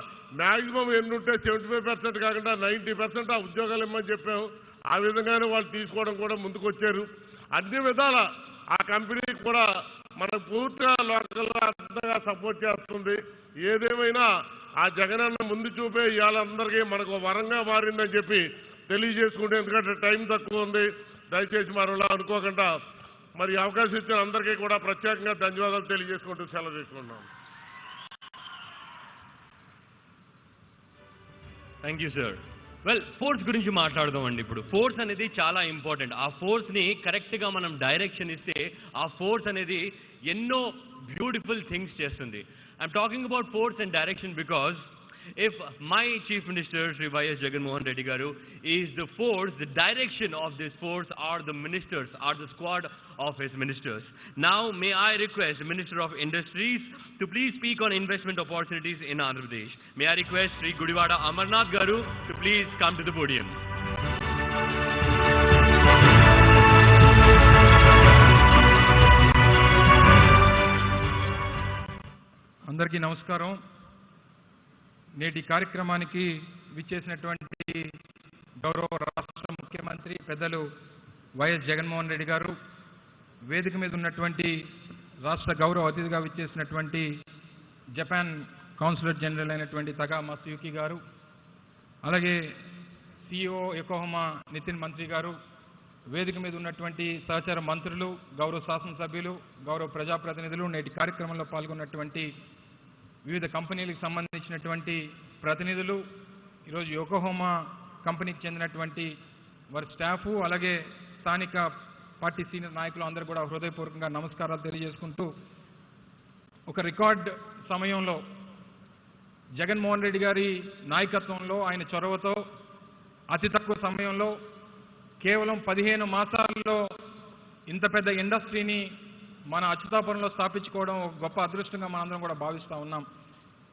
Speaker 6: మ్యాక్సిమం ఎన్ని ఉంటే 75% కాకుండా 90% ఆ ఉద్యోగాలు ఇమ్మని చెప్పాము. ఆ విధంగానే వాళ్ళు తీసుకోవడం కూడా ముందుకు వచ్చారు. అన్ని విధాల ఆ కంపెనీ కూడా మనకు పూర్తిగా లోకల్గా అంతగా సపోర్ట్ చేస్తుంది. ఏదేమైనా ఆ జగనన్న ముందు చూపే ఇవాళ అందరికీ మనకు వరంగా మారిందని చెప్పి తెలియజేసుకుంటే, ఎందుకంటే టైం తక్కువ ఉంది, దయచేసి మరోలా అనుకోకుండా మరి అవకాశం ఇచ్చిన అందరికీ కూడా ప్రత్యేకంగా ధన్యవాదాలు తెలియజేసుకుంటూ సెలవు తీసుకుంటున్నాం.
Speaker 1: Thank you sir. Well, force గురించి మాట్లాడదామండి. ఇప్పుడు ఫోర్స్ అనేది చాలా ఇంపార్టెంట్. ఆ ఫోర్స్ని కరెక్ట్గా మనం డైరెక్షన్ ఇస్తే ఆ ఫోర్స్ అనేది ఎన్నో బ్యూటిఫుల్ థింగ్స్ చేస్తుంది. I'm talking about force and direction because if my Chief Minister Shri Y.S. Jagannath Reddy Garu is the force, the direction of this force are the ministers, are the squad of his ministers. Now may I request the Minister of Industries to please speak on investment opportunities in Andhra Pradesh. May I request Shri Gudivada Amarnath Garu to please come to the podium.
Speaker 7: అందరికీ నమస్కారం. నేటి కార్యక్రమానికి విచ్చేసినటువంటి గౌరవ రాష్ట్ర ముఖ్యమంత్రి పెద్దలు YS Jaganmohan Reddy గారు, వేదిక మీద ఉన్నటువంటి రాష్ట్ర గౌరవ అతిథిగా విచ్చేసినటువంటి జపాన్ కౌన్సిలర్ జనరల్ అయినటువంటి తగా మత్సుయుకి గారు, అలాగే CEO యోకోహామా నితిన్ మంత్రి గారు, వేదిక మీద ఉన్నటువంటి సహచర మంత్రులు, గౌరవ శాసనసభ్యులు, గౌరవ ప్రజాప్రతినిధులు, నేటి కార్యక్రమంలో పాల్గొన్నటువంటి వివిధ కంపెనీలకు సంబంధించినటువంటి ప్రతినిధులు, ఈరోజు యోకోహామా కంపెనీకి చెందినటువంటి వారి స్టాఫు, అలాగే స్థానిక పార్టీ సీనియర్ నాయకులు అందరూ కూడా హృదయపూర్వకంగా నమస్కారాలు తెలియజేసుకుంటూ, ఒక రికార్డ్ సమయంలో జగన్మోహన్ రెడ్డి గారి నాయకత్వంలో, ఆయన చొరవతో అతి తక్కువ సమయంలో కేవలం 15 మాసాల్లో ఇంత పెద్ద ఇండస్ట్రీని మన అచ్యుతాపురంలో స్థాపించుకోవడం ఒక గొప్ప అదృష్టంగా మనందరం కూడా భావిస్తూ ఉన్నాం.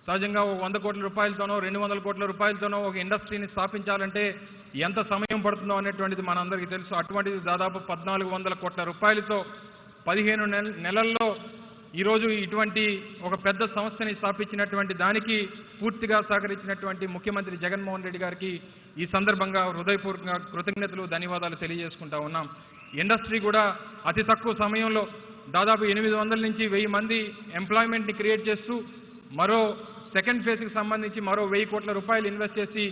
Speaker 7: సహజంగా 100 కోట్ల రూపాయలతోనో 200 కోట్ల రూపాయలతోనో ఒక ఇండస్ట్రీని స్థాపించాలంటే ఎంత సమయం పడుతుందో అనేటువంటిది మనందరికీ తెలుసు. అటువంటిది దాదాపు 1400 కోట్ల రూపాయలతో 15 నెలల్లో ఈరోజు ఇటువంటి ఒక పెద్ద సంస్థని స్థాపించినటువంటి దానికి పూర్తిగా సహకరించినటువంటి ముఖ్యమంత్రి జగన్మోహన్ రెడ్డి గారికి ఈ సందర్భంగా హృదయపూర్వకంగా కృతజ్ఞతలు, ధన్యవాదాలు తెలియజేసుకుంటా ఉన్నాం. ఇండస్ట్రీ కూడా అతి తక్కువ సమయంలో దాదాపు 800 నుంచి 1000 మంది ఎంప్లాయ్మెంట్ని క్రియేట్ చేస్తూ మరో సెకండ్ ఫేజ్కి సంబంధించి మరో 1000 కోట్ల రూపాయలు ఇన్వెస్ట్ చేసి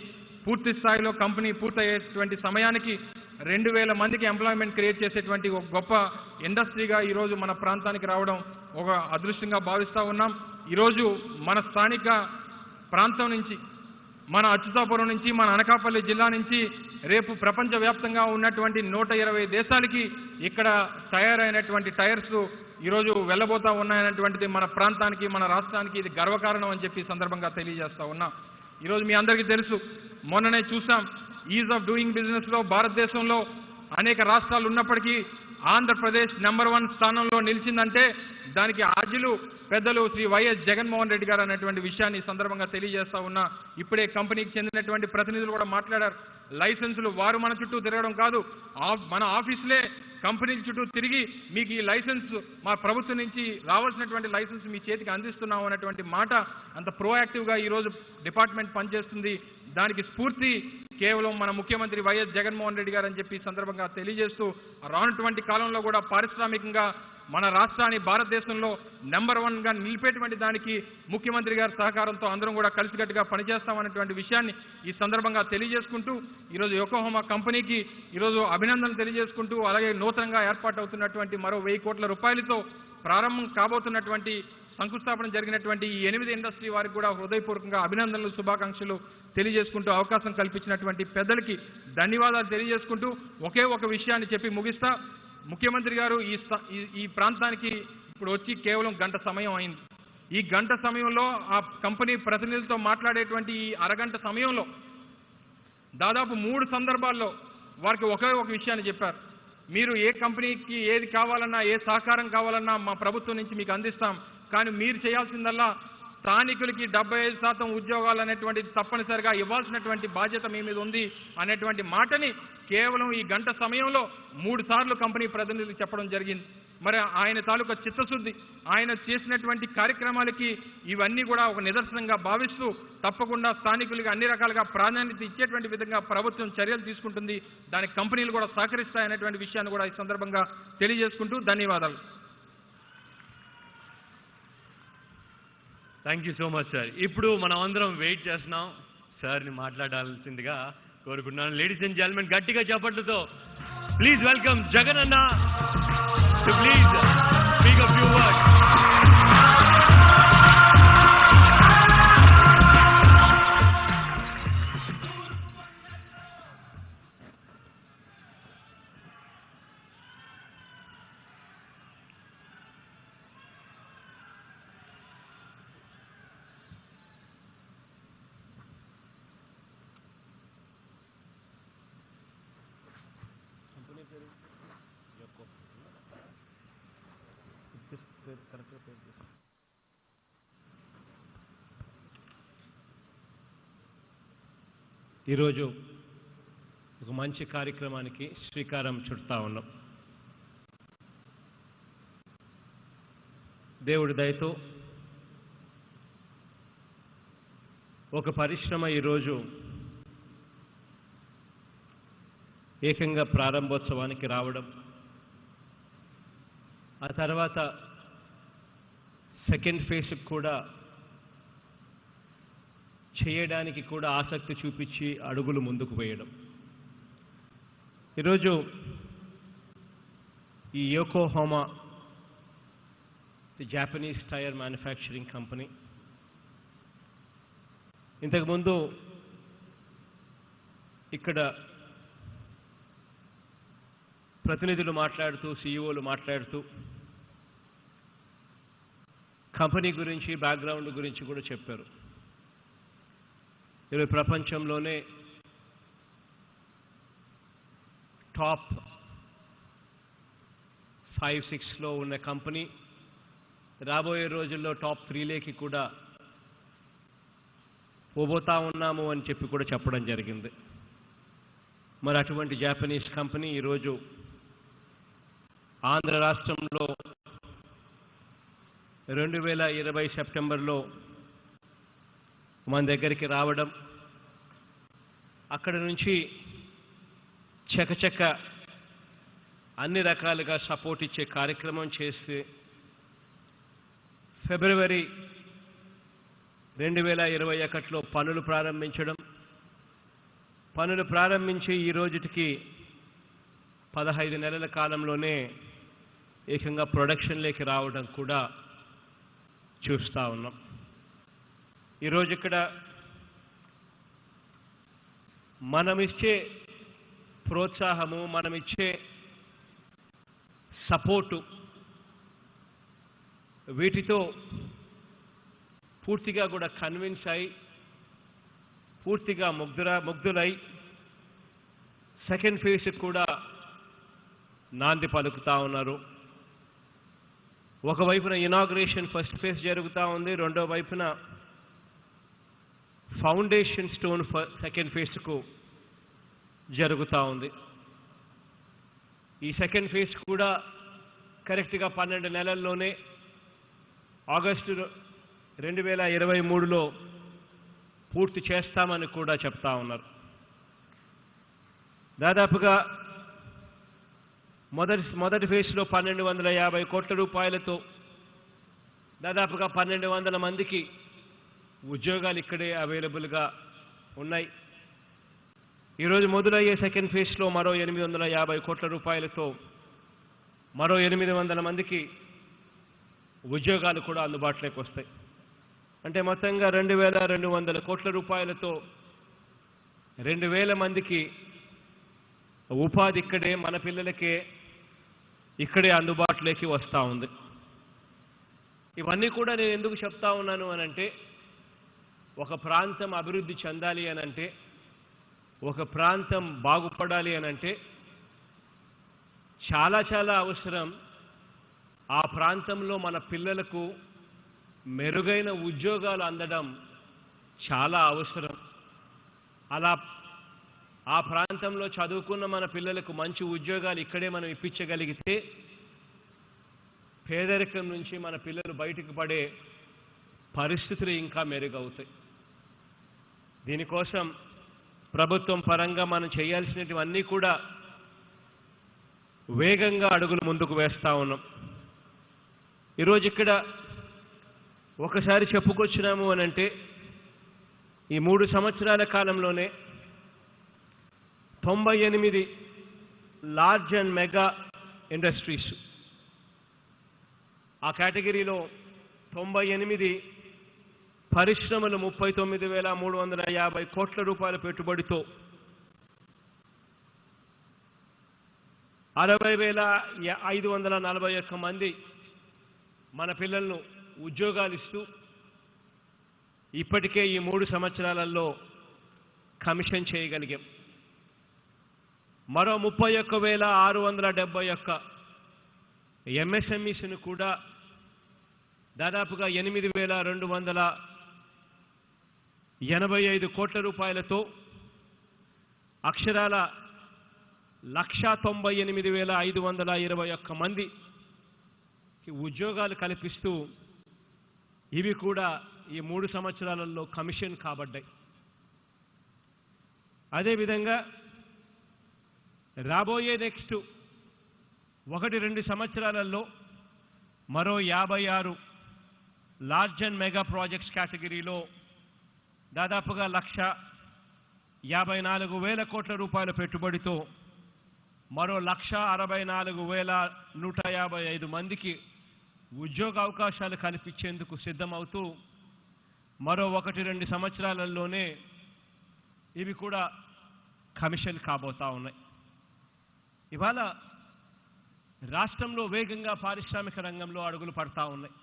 Speaker 7: పూర్తి స్థాయిలో కంపెనీ పూర్తయ్యేటువంటి సమయానికి 2000 మందికి ఎంప్లాయ్మెంట్ క్రియేట్ చేసేటువంటి ఒక గొప్ప ఇండస్ట్రీగా ఈరోజు మన ప్రాంతానికి రావడం ఒక అదృష్టంగా భావిస్తూ ఉన్నాం. ఈరోజు మన స్థానిక ప్రాంతం నుంచి, మన అచ్యుతాపురం నుంచి, మన అనకాపల్లి జిల్లా నుంచి రేపు ప్రపంచవ్యాప్తంగా ఉన్నటువంటి 120 దేశాలకి ఇక్కడ తయారైనటువంటి టైర్స్ ఈరోజు వెళ్ళబోతా ఉన్నాయనేటువంటిది మన ప్రాంతానికి, మన రాష్ట్రానికి ఇది గర్వకారణం అని చెప్పి సందర్భంగా తెలియజేస్తా ఉన్నా. ఈరోజు మీ అందరికీ తెలుసు, మొన్ననే చూసాం, ఈజ్ ఆఫ్ డూయింగ్ బిజినెస్లో భారతదేశంలో అనేక రాష్ట్రాలు ఉన్నప్పటికీ ఆంధ్రప్రదేశ్ నెంబర్ 1 స్థానంలో నిలిచిందంటే దానికి ఆద్యులు పెద్దలు శ్రీ వైఎస్ జగన్మోహన్ రెడ్డి గారు అనేటువంటి విషయాన్ని ఈ సందర్భంగా తెలియజేస్తా ఉన్నా. ఇప్పుడే కంపెనీకి చెందినటువంటి ప్రతినిధులు కూడా మాట్లాడారు. లైసెన్సులు వారు మన చుట్టూ తిరగడం కాదు, మన ఆఫీసులే కంపెనీల చుట్టూ తిరిగి మీకు ఈ లైసెన్స్ మా ప్రభుత్వం నుంచి రావాల్సినటువంటి లైసెన్స్ మీ చేతికి అందిస్తున్నాం అన్నటువంటి మాట, అంత ప్రోయాక్టివ్గా ఈరోజు డిపార్ట్మెంట్ పనిచేస్తుంది. దానికి స్ఫూర్తి కేవలం మన ముఖ్యమంత్రి వైఎస్ జగన్మోహన్ రెడ్డి గారు అని చెప్పి సందర్భంగా తెలియజేస్తూ, రానున్నటువంటి కాలంలో కూడా పారిశ్రామికంగా మన రాష్ట్రాన్ని భారతదేశంలో నెంబర్ 1గా నిలిపేటువంటి దానికి ముఖ్యమంత్రి గారి సహకారంతో అందరం కూడా కలిసికట్టుగా పనిచేస్తామనేటువంటి విషయాన్ని ఈ సందర్భంగా తెలియజేసుకుంటూ, ఈరోజు యోకోహామా కంపెనీకి ఈరోజు అభినందనలు తెలియజేసుకుంటూ, అలాగే నూతనంగా ఏర్పాటు అవుతున్నటువంటి మరో 1000 కోట్ల రూపాయలతో ప్రారంభం కాబోతున్నటువంటి శంకుస్థాపన జరిగినటువంటి ఈ 8 ఇండస్ట్రీ వారికి కూడా హృదయపూర్వకంగా అభినందనలు, శుభాకాంక్షలు తెలియజేసుకుంటూ, అవకాశం కల్పించినటువంటి పెద్దలకి ధన్యవాదాలు తెలియజేసుకుంటూ ఒకే ఒక విషయాన్ని చెప్పి ముగిస్తా. ముఖ్యమంత్రి గారు ఈ ప్రాంతానికి ఇప్పుడు వచ్చి కేవలం గంట సమయం అయింది. ఈ గంట సమయంలో ఆ కంపెనీ ప్రతినిధులతో మాట్లాడేటువంటి ఈ అరగంట సమయంలో దాదాపు 3 సందర్భాల్లో వారికి ఒకే ఒక విషయాన్ని చెప్పారు. మీరు ఏ కంపెనీకి ఏది కావాలన్నా, ఏ సహకారం కావాలన్నా మా ప్రభుత్వం నుంచి మీకు అందిస్తాం, కానీ మీరు చేయాల్సిందల్లా స్థానికులకి 75% ఉద్యోగాలు అనేటువంటిది తప్పనిసరిగా ఇవ్వాల్సినటువంటి బాధ్యత మీ మీద ఉంది అనేటువంటి మాటని కేవలం ఈ గంట సమయంలో 3 సార్లు కంపెనీ ప్రతినిధులకు చెప్పడం జరిగింది. మరి ఆయన తాలూకా చిత్తశుద్ధి, ఆయన చేసినటువంటి కార్యక్రమాలకి ఇవన్నీ కూడా ఒక నిదర్శనంగా భావిస్తూ తప్పకుండా స్థానికులకి అన్ని రకాలుగా ప్రాధాన్యత ఇచ్చేటువంటి విధంగా ప్రభుత్వం చర్యలు తీసుకుంటుంది, దానికి కంపెనీలు కూడా సహకరిస్తాయనేటువంటి విషయాన్ని కూడా ఈ సందర్భంగా తెలియజేసుకుంటూ ధన్యవాదాలు.
Speaker 1: Thank you so much sir. ఇప్పుడు మనం అందరం వెయిట్ చేస్తున్నాం, సార్ని మాట్లాడాల్సిందిగా కోరుకుంటున్నాను. లేడీస్ అండ్ జెంట్మెన్, గట్టిగా చప్పట్లతో ప్లీజ్ వెల్కమ్ జగన్ అన్న to please speak a few words. ఈరోజు ఒక మంచి కార్యక్రమానికి శ్రీకారం చుడతా ఉన్నాం. దేవుడి దయతో ఒక పరిశ్రమ ఈరోజు ఏకంగా ప్రారంభోత్సవానికి రావడం, ఆ తర్వాత సెకండ్ ఫేజ్కి కూడా
Speaker 8: చేయడానికి కూడా ఆసక్తి చూపించి అడుగులు ముందుకు వేయడం. ఈరోజు ఈ Yokohama, the Japanese tyre manufacturing company, ఇంతకుముందు ఇక్కడ ప్రతినిధులు మాట్లాడుతూ, సీఈఓలు మాట్లాడుతూ కంపెనీ గురించి, బ్యాక్గ్రౌండ్ గురించి కూడా చెప్పారు. ఈరోజు ప్రపంచంలోనే టాప్ 5-6లో ఉన్న కంపెనీ రాబోయే రోజుల్లో టాప్ 3లోకి కూడా పోబోతా ఉన్నాము అని చెప్పి కూడా చెప్పడం జరిగింది. మరి అటువంటి జాపనీస్ కంపెనీ ఈరోజు ఆంధ్ర రాష్ట్రంలో 2020 సెప్టెంబర్లో మన దగ్గరికి రావడం, అక్కడ నుంచి చకచక అన్ని రకాలుగా సపోర్ట్ ఇచ్చే కార్యక్రమం చేసి ఫిబ్రవరి 2021లో పనులు ప్రారంభించడం, పనులు ప్రారంభించి ఈ రోజుటికి 15 నెలల కాలంలోనే ఏకంగా ప్రొడక్షన్లోకి రావడం కూడా చూస్తూ ఉన్నాం. ఈరోజు ఇక్కడ మనమిచ్చే ప్రోత్సాహము, మనమిచ్చే సపోర్టు, వీటితో పూర్తిగా కూడా కన్విన్స్ అయి, పూర్తిగా ముగ్ధులై సెకండ్ ఫేజ్ కూడా నాంది పలుకుతూ ఉన్నారు. ఒకవైపున ఇనాగ్రేషన్ ఫస్ట్ ఫేజ్ జరుగుతూ ఉంది, రెండో వైపున ఫౌండేషన్ స్టోన్ సెకండ్ ఫేజ్కు జరుగుతూ ఉంది. ఈ సెకండ్ ఫేజ్ కూడా కరెక్ట్గా 12 నెలల్లోనే ఆగస్టు 2023లో పూర్తి చేస్తామని కూడా చెప్తా ఉన్నారు. దాదాపుగా మొదటి ఫేజ్లో 1250 కోట్ల రూపాయలతో దాదాపుగా 1200 మందికి ఉద్యోగాలు ఇక్కడే అవైలబుల్గా ఉన్నాయి. ఈరోజు మొదలయ్యే సెకండ్ ఫేజ్లో మరో 850 కోట్ల రూపాయలతో మరో 800 మందికి ఉద్యోగాలు కూడా అందుబాటులోకి వస్తాయి. అంటే మొత్తంగా 2200 కోట్ల రూపాయలతో 2000 మందికి ఉపాధి ఇక్కడే, మన పిల్లలకే ఇక్కడే అందుబాటులోకి వస్తూ ఉంది. ఇవన్నీ కూడా నేను ఎందుకు చెప్తా ఉన్నాను అనంటే, ఒక ప్రాంతం అభివృద్ధి చెందాలి అనంటే, ఒక ప్రాంతం బాగుపడాలి అనంటే చాలా చాలా అవసరం ఆ ప్రాంతంలో మన పిల్లలకు మెరుగైన ఉద్యోగాలు అందడం చాలా అవసరం. అలా ఆ ప్రాంతంలో చదువుకున్న మన పిల్లలకు మంచి ఉద్యోగాలు ఇక్కడే మనం ఇప్పించగలిగితే పేదరికం నుంచి మన పిల్లలు బయటకు పడే పరిస్థితులు ఇంకా మెరుగవుతాయి. దీనికోసం ప్రభుత్వం పరంగా మనం చేయాల్సినవన్నీ కూడా వేగంగా అడుగులు ముందుకు వేస్తూ ఉన్నాం. ఈరోజు ఇక్కడ ఒకసారి చెప్పుకొచ్చినాము అనంటే, ఈ 3 సంవత్సరాల కాలంలోనే 98 లార్జ్ అండ్ మెగా ఇండస్ట్రీస్, ఆ కేటగిరీలో 98 పరిశ్రమలు 39,350 కోట్ల రూపాయల పెట్టుబడితో 60,541 మంది మన పిల్లలను ఉద్యోగాలు ఇస్తూ ఇప్పటికే ఈ 3 సంవత్సరాలలో కమిషన్ చేయగలిగాం. మరో 31,671 ఎంఎస్ఎంఈస్ను కూడా దాదాపుగా 8,285 కోట్ల రూపాయలతో అక్షరాల 1,98,521 మంది ఉద్యోగాలు కల్పిస్తూ ఇవి కూడా ఈ 3 సంవత్సరాలలో కమిషన్ కాబడ్డాయి. అదేవిధంగా రాబోయే నెక్స్ట్ 1-2 సంవత్సరాలలో మరో 56 లార్జ్ అండ్ మెగా ప్రాజెక్ట్స్ కేటగిరీలో దాదాపుగా 1,54,000 కోట్ల రూపాయల పెట్టుబడితో మరో 1,64,155 మందికి ఉద్యోగ అవకాశాలు కల్పించేందుకు సిద్ధమవుతూ మరో 1-2 సంవత్సరాలలోనే ఇవి కూడా కమిషన్ కాబోతా ఉన్నాయి. ఇవాళ రాష్ట్రంలో వేగంగా పారిశ్రామిక రంగంలో అడుగులు పడతా ఉన్నాయి.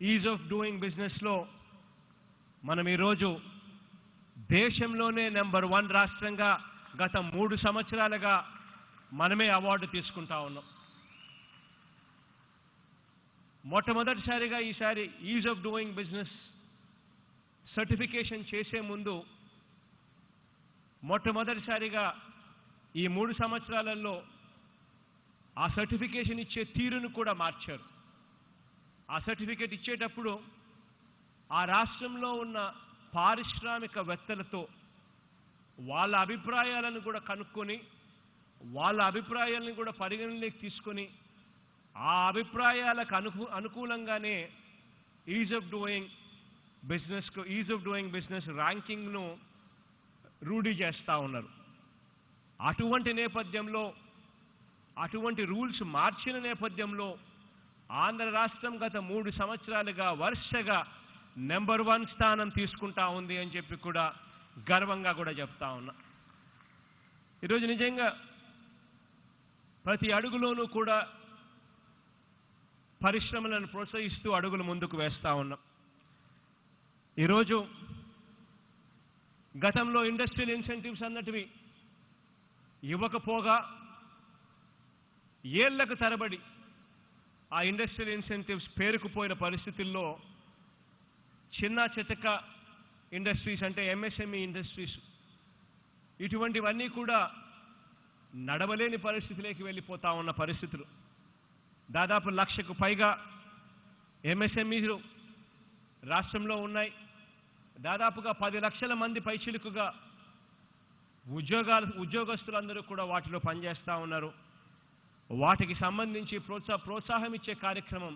Speaker 8: ఈజ్ ఆఫ్ డూయింగ్ బిజినెస్లో మనం ఈరోజు దేశంలోనే నెంబర్ 1 రాష్ట్రంగా గత 3 సంవత్సరాలుగా మనమే అవార్డు తీసుకుంటా ఉన్నాం. మొట్టమొదటిసారిగా ఈసారి is of doing business certification చేసే ముందు మొట్టమొదటిసారిగా ఈ 3 సంవత్సరాలలో ఆ సర్టిఫికేషన్ ఇచ్చే తీరును కూడా మార్చారు. ఆ సర్టిఫికేట్ ఇచ్చేటప్పుడు ఆ రాష్ట్రంలో ఉన్న పారిశ్రామికవేత్తలతో వాళ్ళ అభిప్రాయాలను కూడా కనుక్కొని వాళ్ళ అభిప్రాయాలను కూడా పరిగణలోకి తీసుకొని ఆ అభిప్రాయాలకు అనుకూలంగానే ఈజ్ ఆఫ్ డూయింగ్ బిజినెస్ ర్యాంకింగ్ను రూఢీ చేస్తూ ఉన్నారు. అటువంటి నేపథ్యంలో అటువంటి రూల్స్ మార్చిన నేపథ్యంలో ఆంధ్ర రాష్ట్రం గత 3 సంవత్సరాలుగా వరుసగా నెంబర్ 1 స్థానం తీసుకుంటా ఉంది అని చెప్పి కూడా గర్వంగా కూడా చెప్తా ఉన్నా. ఈరోజు నిజంగా ప్రతి అడుగులోనూ కూడా పరిశ్రమలను ప్రోత్సహిస్తూ అడుగులు ముందుకు వేస్తూ ఉన్నాం. ఈరోజు గతంలో ఇండస్ట్రియల్ ఇన్సెంటివ్స్ అన్నటివి ఇవ్వకపోగా ఏళ్లకు తరబడి ఆ ఇండస్ట్రియల్ ఇన్సెంటివ్స్ పేరుకుపోయిన పరిస్థితుల్లో చిన్న చితక ఇండస్ట్రీస్ అంటే ఎంఎస్ఎంఈ ఇండస్ట్రీస్ ఇటువంటివన్నీ కూడా నడవలేని పరిస్థితిలోకి వెళ్ళిపోతా ఉన్న పరిస్థితులు. దాదాపు 1,00,000కు పైగా ఎంఎస్ఎంఈలు రాష్ట్రంలో ఉన్నాయి. దాదాపుగా 10 లక్షల మంది పైచిలుకుగా ఉద్యోగస్తులందరూ కూడా వాటిలో పనిచేస్తూ ఉన్నారు. వాటికి సంబంధించి ప్రోత్సాహం ఇచ్చే కార్యక్రమం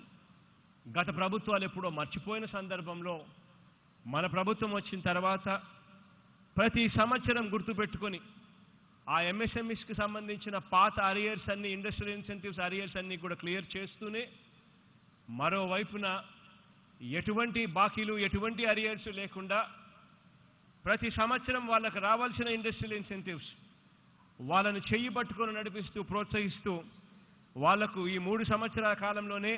Speaker 8: గత ప్రభుత్వాలు ఎప్పుడో మర్చిపోయిన సందర్భంలో మన ప్రభుత్వం వచ్చిన తర్వాత ప్రతి సంవత్సరం గుర్తుపెట్టుకొని ఆ ఎంఎస్ఎంఈస్కి సంబంధించిన పాత అరియర్స్ అన్ని ఇండస్ట్రియల్ ఇన్సెంటివ్స్ అరియర్స్ అన్ని కూడా క్లియర్ చేస్తూనే మరోవైపున ఎటువంటి బాకీలు ఎటువంటి అరియర్స్ లేకుండా ప్రతి సంవత్సరం వాళ్ళకు రావాల్సిన ఇండస్ట్రియల్ ఇన్సెంటివ్స్ వాళ్ళను చెయ్యి పట్టుకొని నడిపిస్తూ ప్రోత్సహిస్తూ వాళ్లకు ఈ 3 సంవత్సరాల కాలంలోనే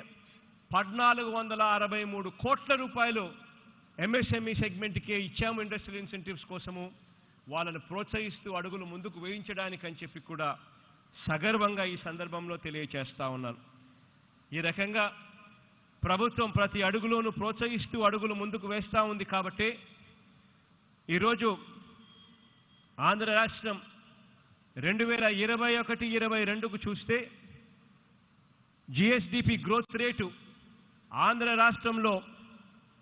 Speaker 8: 1,463 కోట్ల రూపాయలు ఎంఎస్ఎంఈ సెగ్మెంట్కే ఇచ్చాము ఇండస్ట్రియల్ ఇన్సెంటివ్స్ కోసము వాళ్ళను ప్రోత్సహిస్తూ అడుగులు ముందుకు వేయించడానికి అని చెప్పి కూడా సగర్వంగా ఈ సందర్భంలో తెలియచేస్తా ఉన్నాను. ఈ రకంగా ప్రభుత్వం ప్రతి అడుగులోనూ ప్రోత్సహిస్తూ అడుగులు ముందుకు వేస్తూ ఉంది. కాబట్టి ఈరోజు ఆంధ్ర రాష్ట్రం 2021-22కు చూస్తే జిఎస్డిపి గ్రోత్ రేటు ఆంధ్ర రాష్ట్రంలో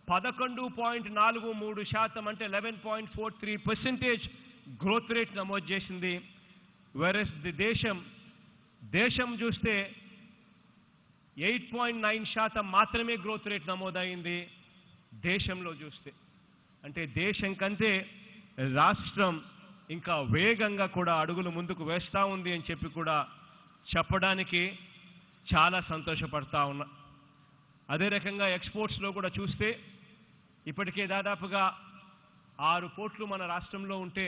Speaker 8: 11.43% అంటే 11.43% గ్రోత్ రేట్ నమోదు చేసింది. వెరస్ దేశం చూస్తే 8.9% మాత్రమే గ్రోత్ రేట్ నమోదైంది దేశంలో చూస్తే. అంటే దేశం కంటే రాష్ట్రం ఇంకా వేగంగా కూడా అడుగులు ముందుకు వేస్తూ ఉంది అని చెప్పి కూడా చెప్పడానికి చాలా సంతోషపడతా ఉన్నా. అదే రకంగా ఎక్స్పోర్ట్స్లో కూడా చూస్తే ఇప్పటికే దాదాపుగా 6 పోర్ట్లు మన రాష్ట్రంలో ఉంటే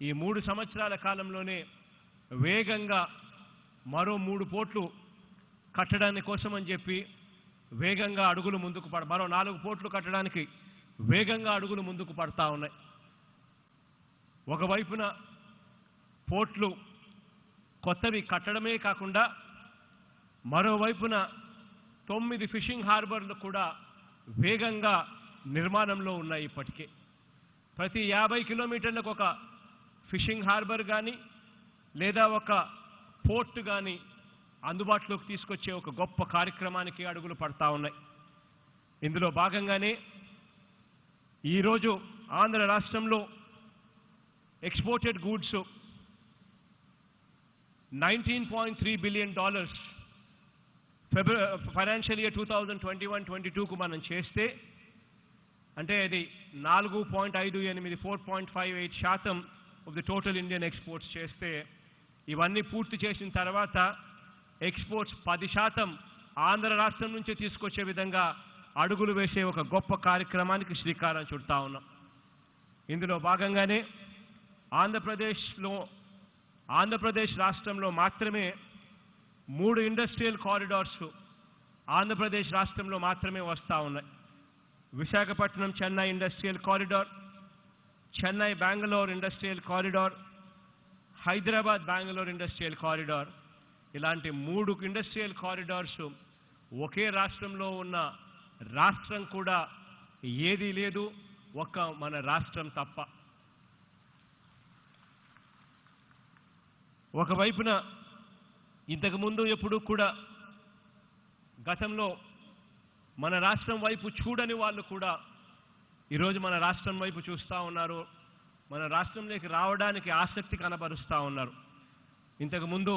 Speaker 8: ఈ 3 సంవత్సరాల కాలంలోనే వేగంగా మరో 3 పోర్ట్లు కట్టడానికి కోసం అని చెప్పి వేగంగా అడుగులు ముందుకు మరో 4 పోర్ట్లు కట్టడానికి వేగంగా అడుగులు ముందుకు పడతా ఉన్నాయి. ఒకవైపున పోర్ట్లు కొత్తవి కట్టడమే కాకుండా మరోవైపున 9 ఫిషింగ్ హార్బర్లు కూడా వేగంగా నిర్మాణంలో ఉన్నాయి. ఇప్పటికే ప్రతి 50 కిలోమీటర్లకు ఒక ఫిషింగ్ హార్బర్ కానీ లేదా ఒక పోర్ట్ కానీ అందుబాటులోకి తీసుకొచ్చే ఒక గొప్ప కార్యక్రమానికి అడుగులు పడతా ఉన్నాయి. ఇందులో భాగంగానే ఈరోజు ఆంధ్ర రాష్ట్రంలో exported goods $19.3 billion financial year 2021-22కు మనం చేస్తే అంటే అది 4.58 4.58% of the total Indian exports చేస్తే, ఇవన్నీ పూర్తి చేసిన తర్వాత ఎక్స్పోర్ట్స్ 10% ఆంధ్ర రాష్ట్రం నుంచి తీసుకొచ్చే విధంగా అడుగులు వేసే ఒక గొప్ప కార్యక్రమానికి శ్రీకారం చుడతా ఉన్నాం. ఇందులో భాగంగానే ఆంధ్రప్రదేశ్ రాష్ట్రంలో మాత్రమే 3 ఇండస్ట్రియల్ కారిడార్స్ ఆంధ్రప్రదేశ్ రాష్ట్రంలో మాత్రమే వస్తూ ఉన్నాయి. Visakhapatnam Chennai industrial corridor, Chennai Bengaluru industrial corridor, Hyderabad Bengaluru industrial corridor. ఇలాంటి 3 ఇండస్ట్రియల్ కారిడార్స్ ఒకే రాష్ట్రంలో ఉన్న రాష్ట్రం కూడా ఏదీ లేదు, ఒక్క మన రాష్ట్రం తప్ప. ఒకవైపున ఇంతకుముందు ఎప్పుడు కూడా గతంలో మన రాష్ట్రం వైపు చూడని వాళ్ళు కూడా ఈరోజు మన రాష్ట్రం వైపు చూస్తూ ఉన్నారు, మన రాష్ట్రంలోకి రావడానికి ఆసక్తి కనబరుస్తూ ఉన్నారు. ఇంతకుముందు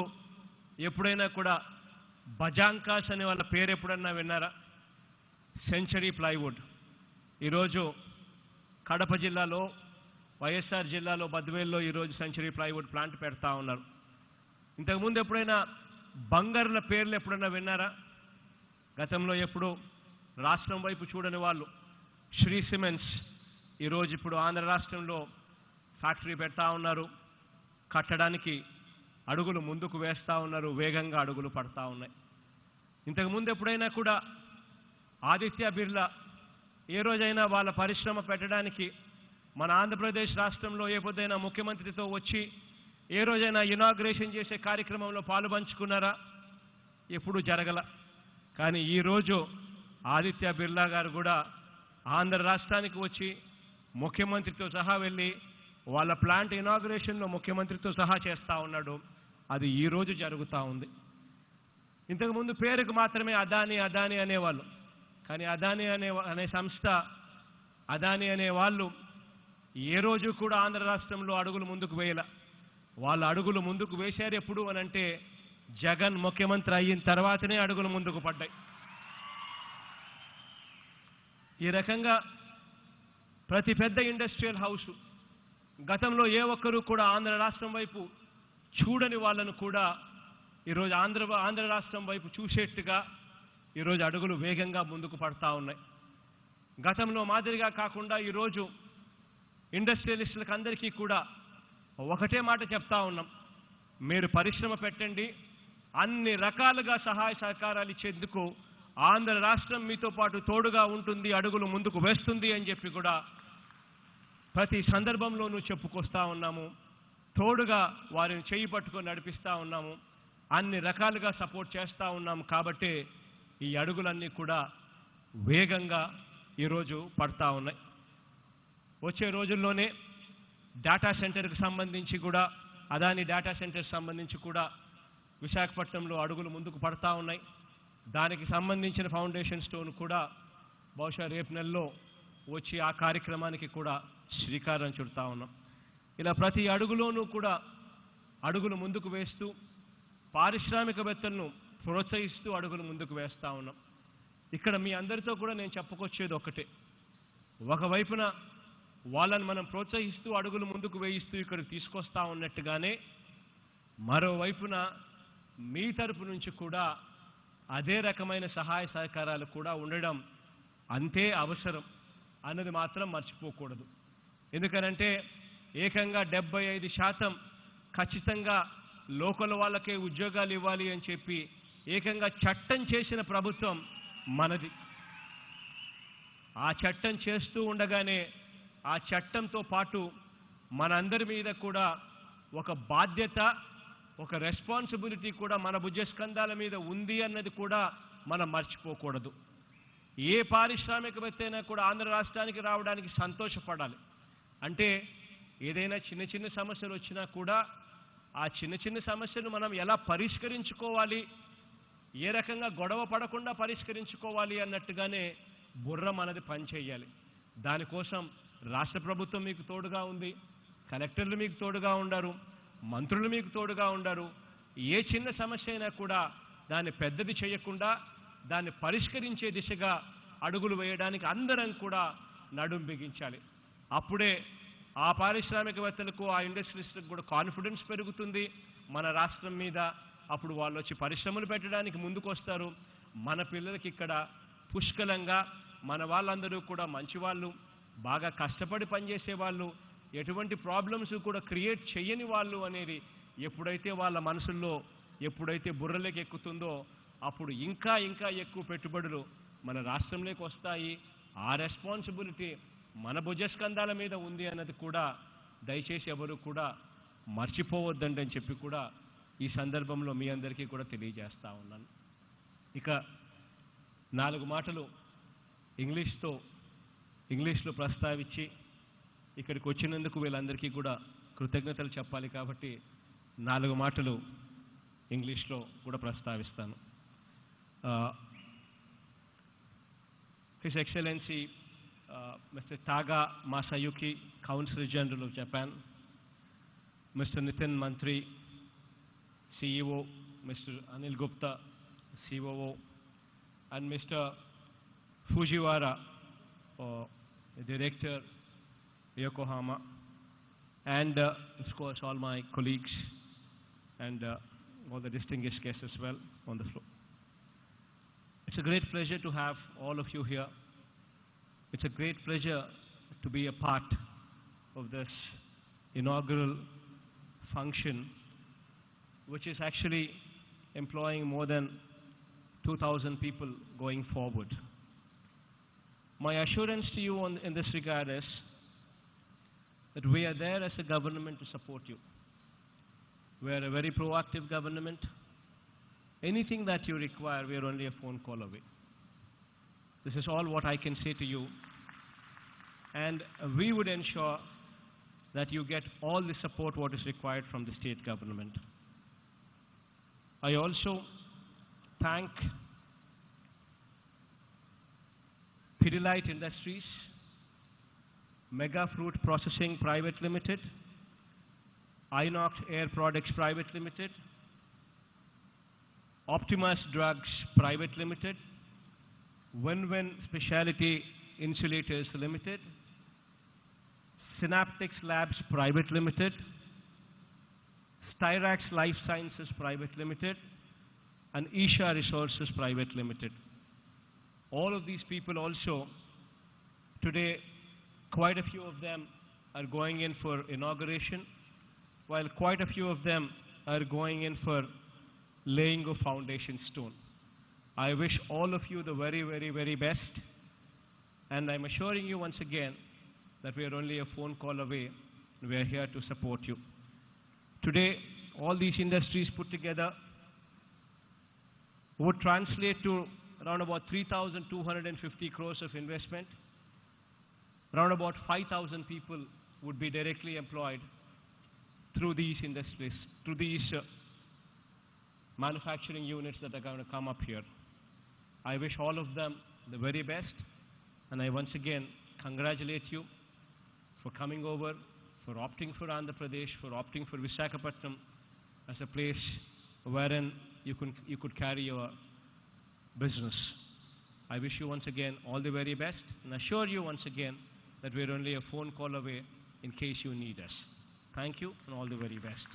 Speaker 8: ఎప్పుడైనా కూడా బజాంకాస్ అనే వాళ్ళ పేరు ఎప్పుడన్నా విన్నారా? సెంచరీ ప్లైవుడ్ ఈరోజు కడప జిల్లాలో, వైఎస్ఆర్ జిల్లాలో బద్వేల్లో ఈరోజు సెంచరీ ప్లైవుడ్ ప్లాంట్ పెడతా ఉన్నారు. ఇంతకుముందు ఎప్పుడైనా బంగారుల పేర్లు ఎప్పుడన్నా విన్నారా? గతంలో ఎప్పుడు రాష్ట్రం వైపు చూడని వాళ్ళు శ్రీ సిమెంట్స్ ఈరోజు ఇప్పుడు ఆంధ్ర రాష్ట్రంలో ఫ్యాక్టరీ పెడతా ఉన్నారు, కట్టడానికి అడుగులు ముందుకు వేస్తూ ఉన్నారు, వేగంగా అడుగులు పడతా ఉన్నాయి. ఇంతకుముందు ఎప్పుడైనా కూడా ఆదిత్య బిర్లా ఏ రోజైనా వాళ్ళ పరిశ్రమ పెట్టడానికి మన ఆంధ్రప్రదేశ్ రాష్ట్రంలో ఏ పొద్దైనా ముఖ్యమంత్రితో వచ్చి ఏ రోజైనా ఇనాగ్రేషన్ చేసే కార్యక్రమంలో పాలుపంచుకున్నారా? ఎప్పుడూ జరగల. కానీ ఈరోజు ఆదిత్య బిర్లా గారు కూడా ఆంధ్ర రాష్ట్రానికి వచ్చి ముఖ్యమంత్రితో సహా వెళ్ళి వాళ్ళ ప్లాంట్ ఇనాగ్రేషన్లో ముఖ్యమంత్రితో సహా చేస్తూ ఉన్నాడు. అది ఈరోజు జరుగుతూ ఉంది. ఇంతకుముందు పేరుకు మాత్రమే అదానీ అదానీ అనేవాళ్ళు, కానీ అదానీ అనే సంస్థ, అదానీ అనే వాళ్ళు ఏ రోజు కూడా ఆంధ్ర రాష్ట్రంలో అడుగులు ముందుకు వేయాల. వాళ్ళ అడుగులు ముందుకు వేశారు ఎప్పుడు అనంటే జగన్ ముఖ్యమంత్రి అయిన తర్వాతనే అడుగులు ముందుకు పడ్డాయి. ఈ రకంగా ప్రతి పెద్ద ఇండస్ట్రియల్ హౌస్ గతంలో ఏ ఒక్కరూ కూడా ఆంధ్ర రాష్ట్రం వైపు చూడని వాళ్ళను కూడా ఈరోజు ఆంధ్ర రాష్ట్రం వైపు చూసేట్టుగా ఈరోజు అడుగులు వేగంగా ముందుకు పడతా ఉన్నాయి. గతంలో మాదిరిగా కాకుండా ఈరోజు ఇండస్ట్రియలిస్టులకు అందరికీ కూడా ఒకటే మాట చెప్తా ఉన్నాం, మీరు పరిశ్రమ పెట్టండి, అన్ని రకాలుగా సహాయ సహకారాలు ఇచ్చేందుకు ఆంధ్ర రాష్ట్రం మీతో పాటు తోడుగా ఉంటుంది, అడుగులు ముందుకు వేస్తుంది అని చెప్పి కూడా ప్రతి సందర్భంలోనూ చెప్పుకొస్తా ఉన్నాము. తోడుగా వారిని చేయి పట్టుకొని నడిపిస్తూ ఉన్నాము, అన్ని రకాలుగా సపోర్ట్ చేస్తూ ఉన్నాము. కాబట్టి ఈ అడుగులన్నీ కూడా వేగంగా ఈరోజు పడతా ఉన్నాయి. వచ్చే రోజుల్లోనే డేటా సెంటర్కి సంబంధించి కూడా, అదాని డేటా సెంటర్ సంబంధించి కూడా విశాఖపట్నంలో అడుగులు ముందుకు పడతా ఉన్నాయి. దానికి సంబంధించిన ఫౌండేషన్ స్టోన్ కూడా బహుశా రేపు నెలలో వచ్చి ఆ కార్యక్రమానికి కూడా శ్రీకారం చుడతా ఉన్నాం. ఇలా ప్రతి అడుగులోనూ కూడా అడుగులు ముందుకు వేస్తూ పారిశ్రామికవేత్తలను ప్రోత్సహిస్తూ అడుగులు ముందుకు వేస్తూ ఉన్నాం. ఇక్కడ మీ అందరితో కూడా నేను చెప్పుకొచ్చేది ఒకటే, ఒకవైపున వాళ్ళని మనం ప్రోత్సహిస్తూ అడుగులు ముందుకు వేయిస్తూ ఇక్కడికి తీసుకొస్తా ఉన్నట్టుగానే మరోవైపున మీ తరపు నుంచి కూడా అదే రకమైన సహాయ సహకారాలు కూడా ఉండడం అంతే అవసరం అన్నది మాత్రం మర్చిపోకూడదు. ఎందుకనంటే ఏకంగా 75% ఖచ్చితంగా లోకల్ వాళ్ళకే ఉద్యోగాలు ఇవ్వాలి అని చెప్పి ఏకంగా చట్టం చేసిన ప్రభుత్వం మనది. ఆ చట్టం చేస్తూ ఉండగానే ఆ చట్టంతో పాటు మనందరి మీద కూడా ఒక బాధ్యత, ఒక రెస్పాన్సిబిలిటీ కూడా మన భుజస్కంధాల మీద ఉంది అన్నది కూడా మనం మర్చిపోకూడదు. ఏ పారిశ్రామికవేత్త అయినా కూడా ఆంధ్ర రాష్ట్రానికి రావడానికి సంతోషపడాలి. అంటే ఏదైనా చిన్న చిన్న సమస్యలు వచ్చినా కూడా ఆ చిన్న చిన్న సమస్యను మనం ఎలా పరిష్కరించుకోవాలి, ఏ రకంగా గొడవ పడకుండా పరిష్కరించుకోవాలి అన్నట్టుగానే బుర్ర మనది పనిచేయాలి. దానికోసం రాష్ట్ర ప్రభుత్వం మీకు తోడుగా ఉంది, కలెక్టర్లు మీకు తోడుగా ఉండారు, మంత్రులు మీకు తోడుగా ఉండారు. ఏ చిన్న సమస్య అయినా కూడా దాన్ని పెద్దది చేయకుండా దాన్ని పరిష్కరించే దిశగా అడుగులు వేయడానికి అందరం కూడా నడుం బిగించాలి. అప్పుడే ఆ పారిశ్రామికవేత్తలకు ఆ ఇండస్ట్రీస్లకు కూడా కాన్ఫిడెన్స్ పెరుగుతుంది మన రాష్ట్రం మీద. అప్పుడు వాళ్ళు వచ్చి పరిశ్రమలు పెట్టడానికి ముందుకు వస్తారు. మన పిల్లలకి ఇక్కడ పుష్కలంగా మన వాళ్ళందరూ కూడా మంచివాళ్ళు, బాగా కష్టపడి పనిచేసే వాళ్ళు, ఎటువంటి ప్రాబ్లమ్స్ కూడా క్రియేట్ చేయని వాళ్ళు అనేది ఎప్పుడైతే వాళ్ళ మనసుల్లో ఎప్పుడైతే బుర్రలోకి ఎక్కుతుందో అప్పుడు ఇంకా ఇంకా ఎక్కువ పెట్టుబడులు మన రాష్ట్రంలోకి వస్తాయి. ఆ రెస్పాన్సిబిలిటీ మన భుజస్కంధాల మీద ఉంది అన్నది కూడా దయచేసి ఎవరు కూడా మర్చిపోవద్దండి అని చెప్పి కూడా ఈ సందర్భంలో మీ అందరికీ కూడా తెలియజేస్తా ఉన్నాను. ఇక 4 మాటలు ఇంగ్లీష్లో ప్రస్తావించి ఇక్కడికి వచ్చినందుకు వీళ్ళందరికీ కూడా కృతజ్ఞతలు చెప్పాలి కాబట్టి 4 మాటలు ఇంగ్లీష్లో కూడా ప్రస్తావిస్తాను. His Excellency Mr. Taga Masayuki, Consul General of Japan, Mr. Nitin Mantri, CEO, Mr. Anil Gupta, COO, and Mr. Fujiwara, Director, Yokohama, and of course all my colleagues and all the distinguished guests as well on the floor. It's a great pleasure to have all of you here. It's a great pleasure to be a part of this inaugural function, which is actually employing more than 2,000 people going forward. My assurance to you in this regard is that we are there as a government to support you. We are a very proactive government. Anything that you require, we are only a phone call away. This is all what I can say to you. And we would ensure that you get all the support what is required from the state government. I also thank Pidilite Industries, Mega Fruit Processing Private Limited, Inox Air Products Private Limited, Optimus Drugs Private Limited, Win-Win Specialty Insulators Limited, Synaptics Labs Private Limited, Cyrax Life Sciences Private Limited, and Isha Resources Private Limited. All of these people also, today, quite a few of them are going in for inauguration, while quite a few of them are going in for laying a foundation stone. I wish all of you the very, very, very best, and I'm assuring you once again that we are only a phone call away, and we are here to support you. Today, all these industries put together would translate to around about 3,250 crores of investment. Around about 5,000 people would be directly employed through these industries, through these manufacturing units that are going to come up here. I wish all of them the very best, and I once again congratulate you for coming over, for opting for Andhra Pradesh, for opting for Visakhapatnam as a place wherein you could carry your business. I wish you once again all the very best, and assure you once again that we're only a phone call away in case you need us. Thank you, and all the very best.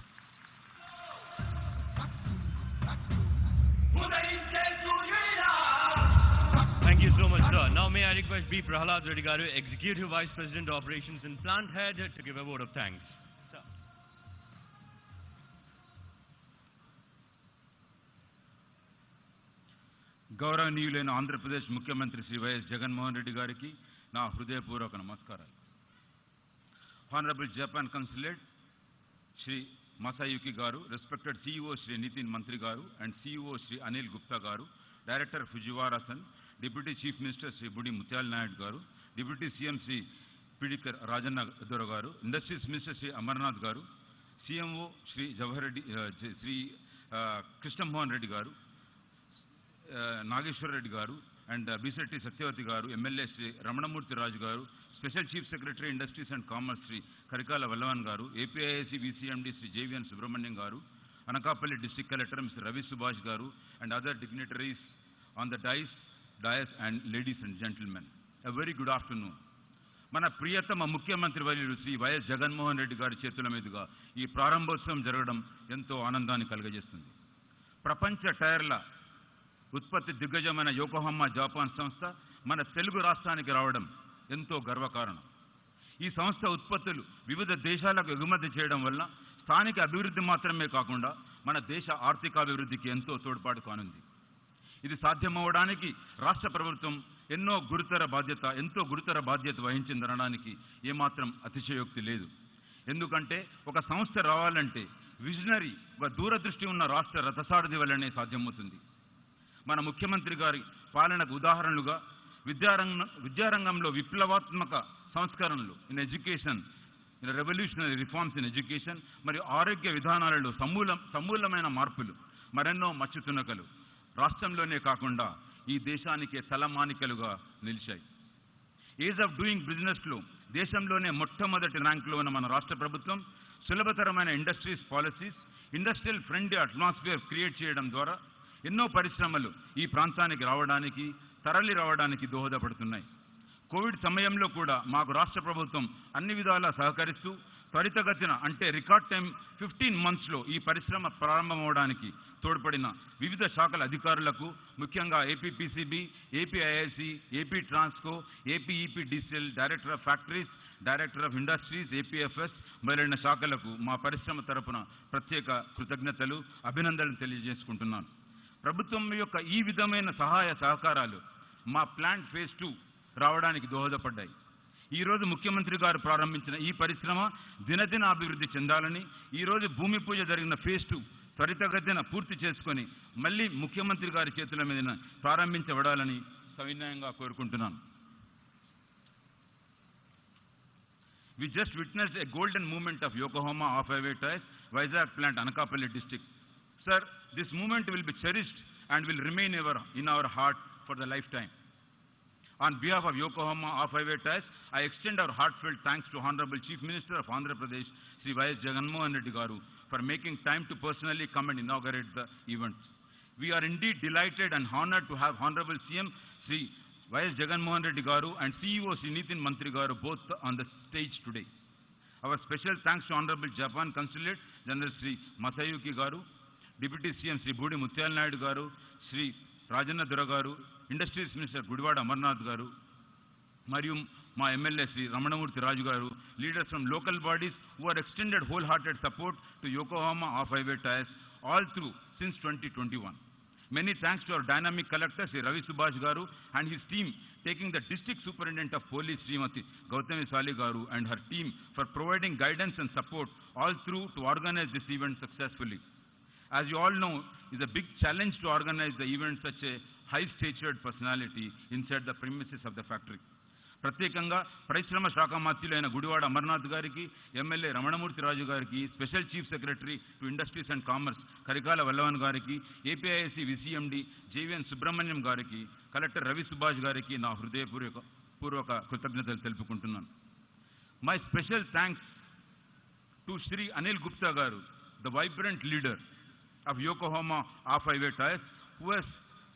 Speaker 1: Thank you so much, sir. Now may I request B. Prahalad Reddy Garu, Executive Vice President Operations and Plant Head, to give a vote of thanks. Sir.
Speaker 9: గౌరవనీయులైన ఆంధ్రప్రదేశ్ ముఖ్యమంత్రి Shri YS Jaganmohan Reddy గారికి నా హృదయపూర్వక నమస్కారాలు. Honourable Japan consulate Shri Masayuki garu, respected CEO Shri Nitin Mantri garu and CEO Shri Anil Gupta garu, director Fujiwara san, deputy chief minister Shri Budi Mutyala Naidu garu, deputy CM Shri Peedika Rajanna Dora garu, industries minister Shri Amarnath గారు, CMO Shri Jawahar Reddy Shri Krishnamohan Reddy గారు, నాగేశ్వర రెడ్డి గారు and Bisetti Satyavathi గారు, MLA Shri Ramanamurthy Raju garu, special chief secretary industries and commerce Shri Karikala Valavan garu, APIIC VCMD Shri JVN Subrahmanyam garu, Anakapalli district collector mister Ravi Subhash garu and other dignitaries on the dais and ladies and gentlemen, a very good afternoon. మన ప్రియతమ ముఖ్యమంత్రి వర్యులు Shri YS Jaganmohan Reddy గారి చేతుల మీదుగా ఈ ప్రారంభోత్సవం జరగడం ఎంతో ఆనందాన్ని కలుగజేస్తుంది. ప్రపంచ టైర్ల ఉత్పత్తి దిగ్గజమైన యోకోహామా జపాన్ సంస్థ మన తెలుగు రాష్ట్రానికి రావడం ఎంతో గర్వకారణం. ఈ సంస్థ ఉత్పత్తులు వివిధ దేశాలకు ఎగుమతి చేయడం వల్ల స్థానిక అభివృద్ధి మాత్రమే కాకుండా మన దేశ ఆర్థికాభివృద్ధికి ఎంతో తోడ్పాటు కానుంది. ఇది సాధ్యమవడానికి రాష్ట్ర ప్రభుత్వం ఎంతో గురుతర బాధ్యత వహించిందనడానికి ఏమాత్రం అతిశయోక్తి లేదు. ఎందుకంటే ఒక సంస్థ రావాలంటే విజనరీ, ఒక దూరదృష్టి ఉన్న రాష్ట్ర రథసారథి వల్లనే సాధ్యమవుతుంది. మన ముఖ్యమంత్రి గారి పాలనకు ఉదాహరణలుగా విద్యారంగంలో విప్లవాత్మక సంస్కరణలు in education, in revolutionary reforms in education మరియు ఆరోగ్య విధానాలలో సమూలమైన మార్పులు, మరెన్నో మచ్చుతునకలు రాష్ట్రంలోనే కాకుండా ఈ దేశానికే తలమానికలుగా నిలిచాయి. ఈజ్ ఆఫ్ డూయింగ్ బిజినెస్లో దేశంలోనే మొట్టమొదటి ర్యాంకులో ఉన్న మన రాష్ట్ర ప్రభుత్వం సులభతరమైన industries policies, industrial friendly atmosphere create చేయడం ద్వారా ఎన్నో పరిశ్రమలు ఈ ప్రాంతానికి తరలి రావడానికి దోహదపడుతున్నాయి. కోవిడ్ సమయంలో కూడా మాకు రాష్ట్ర ప్రభుత్వం అన్ని విధాలా సహకరిస్తూ త్వరితగతిన అంటే రికార్డ్ టైం 15 monthsలో ఈ పరిశ్రమ ప్రారంభమవడానికి తోడ్పడిన వివిధ శాఖల అధికారులకు, ముఖ్యంగా APPCB, APIIC, AP Transco, APEPDCL, director of factories, director of industries, APFS మొదలైన శాఖలకు మా పరిశ్రమ తరపున ప్రత్యేక కృతజ్ఞతలు, అభినందనలు తెలియజేసుకుంటున్నాను. ప్రభుత్వం యొక్క ఈ విధమైన సహాయ సహకారాలు మా ప్లాంట్ ఫేజ్ 2 రావడానికి దోహదపడ్డాయి. ఈరోజు ముఖ్యమంత్రి గారు ప్రారంభించిన ఈ పరిశ్రమ దినదిన అభివృద్ధి చెందాలని, ఈరోజు భూమి పూజ జరిగిన ఫేజ్ 2 త్వరితగతిన పూర్తి చేసుకొని మళ్ళీ ముఖ్యమంత్రి గారి చేతుల మీద ప్రారంభించబడాలని సవినయంగా కోరుకుంటున్నాను. We just witnessed a golden moment of Yokohama off-highway ties, Vizag plant, Anakapalli district. Sir, this moment will be cherished and will remain in our heart for the lifetime. On behalf of Yokohama off-highway ties, I extend our heartfelt thanks to Honorable Chief Minister of Andhra Pradesh, Sri Y.S. Jagannamohan Reddy Garu, for making time to personally come and inaugurate the event. We are indeed delighted and honored to have Honorable CM Sri Y.S. Jagannamohan Reddy Garu and CEO Sri Nitin Mantri Garu both on the stage today. Our special thanks to Honorable Japan Consulate General Sri Masayuki Garu, Deputy CM Sri Budi Mutyal Naidu Garu, Sri Rajanna Dura Garu, Industries Minister Gudivada Amarnath Garu, మరియు మా MLA Shri Ramanamurthy Raju గారు, leaders from local bodies who are extended wholehearted support to Yokohama off-highway ties all through since 2021. Many thanks to our dynamic collector Sri Ravi Subhash Garu and his team, taking the district superintendent of police Srimati Gautami Sali Garu and her team for providing guidance and support all through to organize this event successfully. As you all know, it's a big challenge to organize the event such a high-statured personality inside the premises of the factory. ప్రత్యేకంగా పరిశ్రమ శాఖ మంత్రులైన గుడివాడ అమర్నాథ్ గారికి, MLA Ramanamurthy రాజు గారికి, special chief secretary to industries and commerce Karikala Vallavan గారికి, APIIC విసిఎండి JVN Subrahmanyam గారికి, collector Ravi Subhash గారికి నా హృదయపూర్వక కృతజ్ఞతలు తెలుపుకుంటున్నాను. My special thanks to Shri Anil Gupta garu, the vibrant leader of Yokohama off-highway ties, who has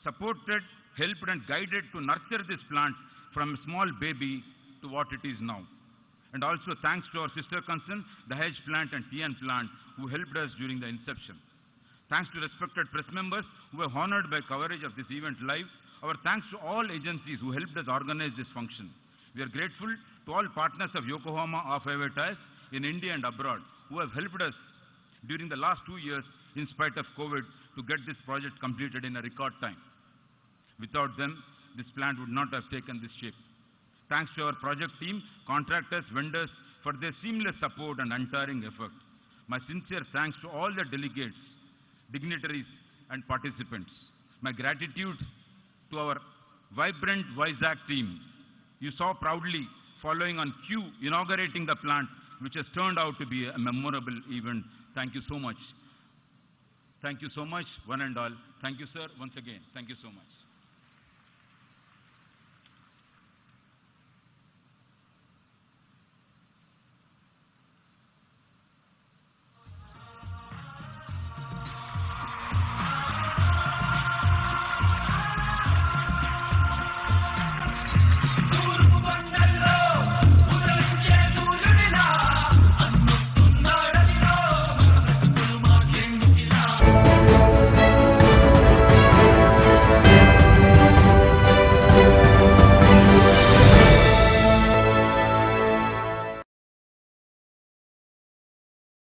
Speaker 9: supported, helped and guided to nurture this plant from a small baby to what it is now. And also thanks to our sister concern, the Hedge plant and TN plant, who helped us during the inception. Thanks to respected press members who were honored by coverage of this event live. Our thanks to all agencies who helped us organize this function. We are grateful to all partners of Yokohama off-highway ties in India and abroad, who have helped us during the last 2 years in spite of COVID to get this project completed in a record time. Without them, this plant would not have taken this shape. Thanks to our project team, contractors, vendors for their seamless support and untiring effort. My sincere thanks to all the delegates, dignitaries and participants. My gratitude to our vibrant Vizag team. You saw proudly following on cue inaugurating the plant, which has turned out to be a memorable event. Thank you so much. Thank you so much, one and all. Thank you, sir, once again. Thank you so much.